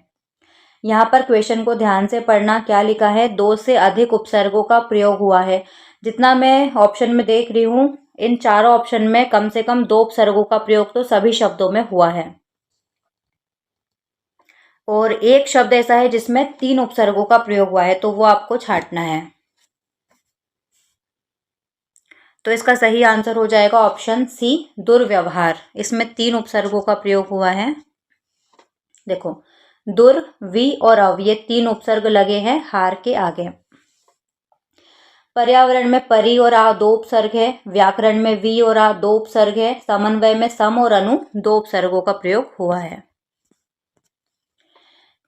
यहाँ पर क्वेश्चन को ध्यान से पढ़ना। क्या लिखा है, 2 से अधिक उपसर्गों का प्रयोग हुआ है। जितना मैं ऑप्शन में देख रही हूँ, इन चारों ऑप्शन में कम से कम 2 उपसर्गों का प्रयोग तो सभी शब्दों में हुआ है, और एक शब्द ऐसा है जिसमें 3 उपसर्गों का प्रयोग हुआ है, तो वो आपको छांटना है। तो इसका सही आंसर हो जाएगा ऑप्शन सी, दुर्व्यवहार। इसमें 3 उपसर्गों का प्रयोग हुआ है। देखो, दुर, वी और अव, ये 3 उपसर्ग लगे हैं हार के आगे। पर्यावरण में परि और आ 2 उपसर्ग है, व्याकरण में वी और आ 2 उपसर्ग है, समन्वय में सम और अनु 2 उपसर्गों का प्रयोग हुआ है।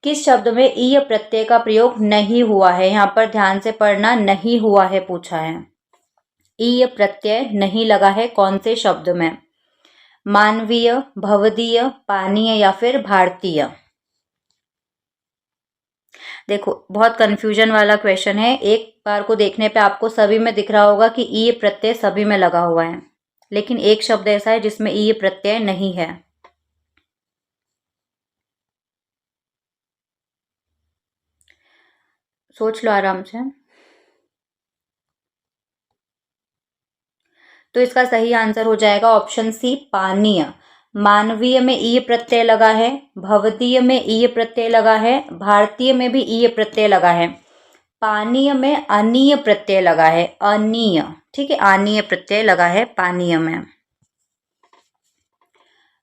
किस शब्द में ईय प्रत्यय का प्रयोग नहीं हुआ है? यहाँ पर ध्यान से पढ़ना, नहीं हुआ है पूछा है। ईय प्रत्यय नहीं लगा है कौन से शब्द में? मानवीय, भवदीय, पानीय या फिर भारतीय। देखो, बहुत कंफ्यूजन वाला क्वेश्चन है। एक बार को देखने पे आपको सभी में दिख रहा होगा कि ईय प्रत्यय सभी में लगा हुआ है, लेकिन एक शब्द ऐसा है जिसमें ईय प्रत्यय नहीं है। सोच लो आराम से। तो इसका सही आंसर हो जाएगा ऑप्शन सी, पानीय। मानवीय में ईय प्रत्यय लगा है, भवदीय में ईय प्रत्यय लगा है, भारतीय में भी ईय प्रत्यय लगा है, पानीय में अनीय प्रत्यय लगा है, अनीय, ठीक है, आनीय प्रत्यय लगा है पानीय में।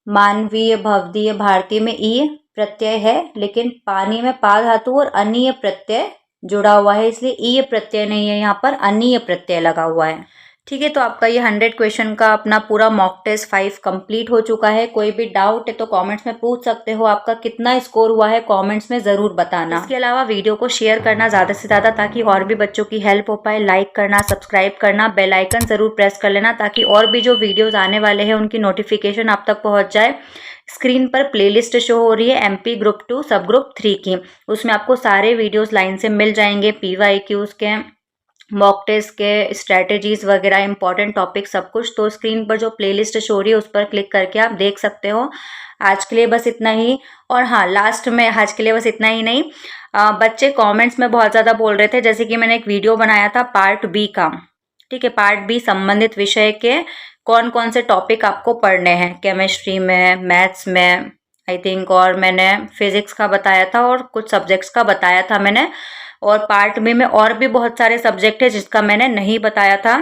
मानवीय, भवदीय, भारतीय में ईय प्रत्यय है, लेकिन पानी में पा धातु और अनीय प्रत्यय जुड़ा हुआ है, इसलिए ईय प्रत्यय नहीं है, यहाँ पर अनीय प्रत्यय लगा हुआ है। ठीक है, तो आपका ये 100 क्वेश्चन का अपना पूरा मॉक टेस्ट 5 कंप्लीट हो चुका है। कोई भी डाउट है तो कमेंट्स में पूछ सकते हो। आपका कितना स्कोर हुआ है कमेंट्स में ज़रूर बताना। इसके अलावा वीडियो को शेयर करना ज़्यादा से ज़्यादा, ताकि और भी बच्चों की हेल्प हो पाए। लाइक करना, सब्सक्राइब करना, बेल आइकन ज़रूर प्रेस कर लेना, ताकि और भी जो वीडियोज़ आने वाले हैं उनकी नोटिफिकेशन आप तक पहुँच जाए। स्क्रीन पर प्लेलिस्ट शो हो रही है एमपी ग्रुप 2 सब ग्रुप 3 की, उसमें आपको सारे वीडियोज़ लाइन से मिल जाएंगे, PYQs के, मॉक टेस्ट के, स्ट्रेटेजीज वगैरह, इंपॉर्टेंट टॉपिक सब कुछ। तो स्क्रीन पर जो प्लेलिस्ट शो हो रही है उस पर क्लिक करके आप देख सकते हो। आज के लिए बस इतना ही। और हाँ, लास्ट में आज के लिए बस इतना ही नहीं, बच्चे कमेंट्स में बहुत ज़्यादा बोल रहे थे, जैसे कि मैंने एक वीडियो बनाया था पार्ट बी का, ठीक है, पार्ट बी संबंधित विषय के कौन कौन से टॉपिक आपको पढ़ने हैं, केमिस्ट्री में, मैथ्स में आई थिंक, और मैंने फिजिक्स का बताया था और कुछ सब्जेक्ट्स का बताया था मैंने। और पार्ट बी में और भी बहुत सारे सब्जेक्ट है जिसका मैंने नहीं बताया था।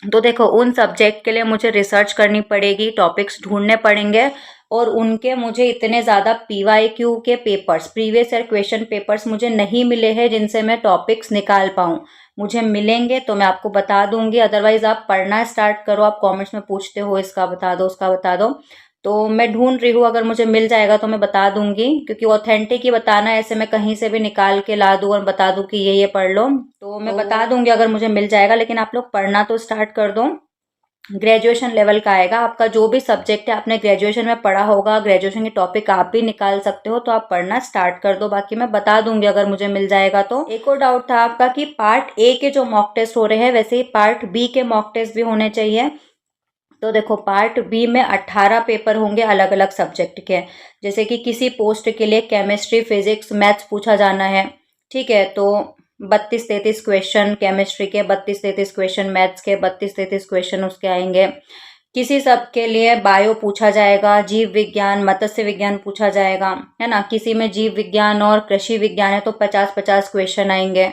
तो देखो, उन सब्जेक्ट के लिए मुझे रिसर्च करनी पड़ेगी, टॉपिक्स ढूंढने पड़ेंगे, और उनके मुझे इतने ज़्यादा PYQ के papers, previous year question papers मुझे नहीं मिले हैं जिनसे मैं टॉपिक्स निकाल पाऊँ। मुझे मिलेंगे तो मैं आपको बता दूंगी, अदरवाइज आप पढ़ना स्टार्ट करो। आप कमेंट्स में पूछते हो इसका बता दो, उसका बता दो, तो मैं ढूंढ रही हूँ, अगर मुझे मिल जाएगा तो मैं बता दूंगी, क्योंकि ऑथेंटिक ही बताना है, ऐसे मैं कहीं से भी निकाल के ला दूँ और बता दूँ कि ये पढ़ लो, तो मैं बता दूंगी अगर मुझे मिल जाएगा। लेकिन आप लोग पढ़ना तो स्टार्ट कर दो। ग्रेजुएशन लेवल का आएगा आपका, जो भी सब्जेक्ट है आपने ग्रेजुएशन में पढ़ा होगा, ग्रेजुएशन के टॉपिक आप भी निकाल सकते हो, तो आप पढ़ना स्टार्ट कर दो। बाकी मैं बता दूंगी अगर मुझे मिल जाएगा तो। एक और डाउट था आपका कि पार्ट ए के जो मॉक टेस्ट हो रहे हैं, वैसे ही पार्ट बी के मॉक टेस्ट भी होने चाहिए। तो देखो, पार्ट बी में 18 पेपर होंगे अलग अलग सब्जेक्ट के, जैसे कि किसी पोस्ट के लिए केमिस्ट्री, फिजिक्स, मैथ्स पूछा जाना है, ठीक है, तो 32-33 क्वेश्चन केमिस्ट्री के, 32-33 क्वेश्चन मैथ्स के, 32-33 क्वेश्चन उसके आएंगे। किसी सब के लिए बायो पूछा जाएगा, जीव विज्ञान, मत्स्य विज्ञान पूछा जाएगा, है ना। किसी में जीव विज्ञान और कृषि विज्ञान है तो 50-50 क्वेश्चन आएंगे।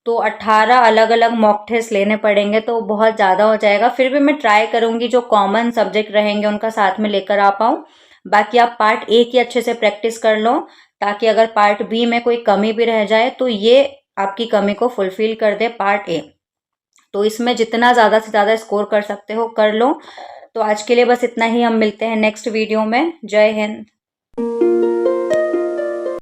तो 18 अलग अलग मॉक टेस्ट लेने पड़ेंगे, तो बहुत ज़्यादा हो जाएगा। फिर भी मैं ट्राई करूँगी जो कॉमन सब्जेक्ट रहेंगे उनका साथ में लेकर आ पाऊँ। बाकी आप पार्ट ए की अच्छे से प्रैक्टिस कर लो, ताकि अगर पार्ट बी में कोई कमी भी रह जाए तो ये आपकी कमी को फुलफिल कर दे पार्ट ए। तो इसमें जितना ज़्यादा से ज़्यादा स्कोर कर सकते हो कर लो। तो आज के लिए बस इतना ही, हम मिलते हैं नेक्स्ट वीडियो में। जय हिंद।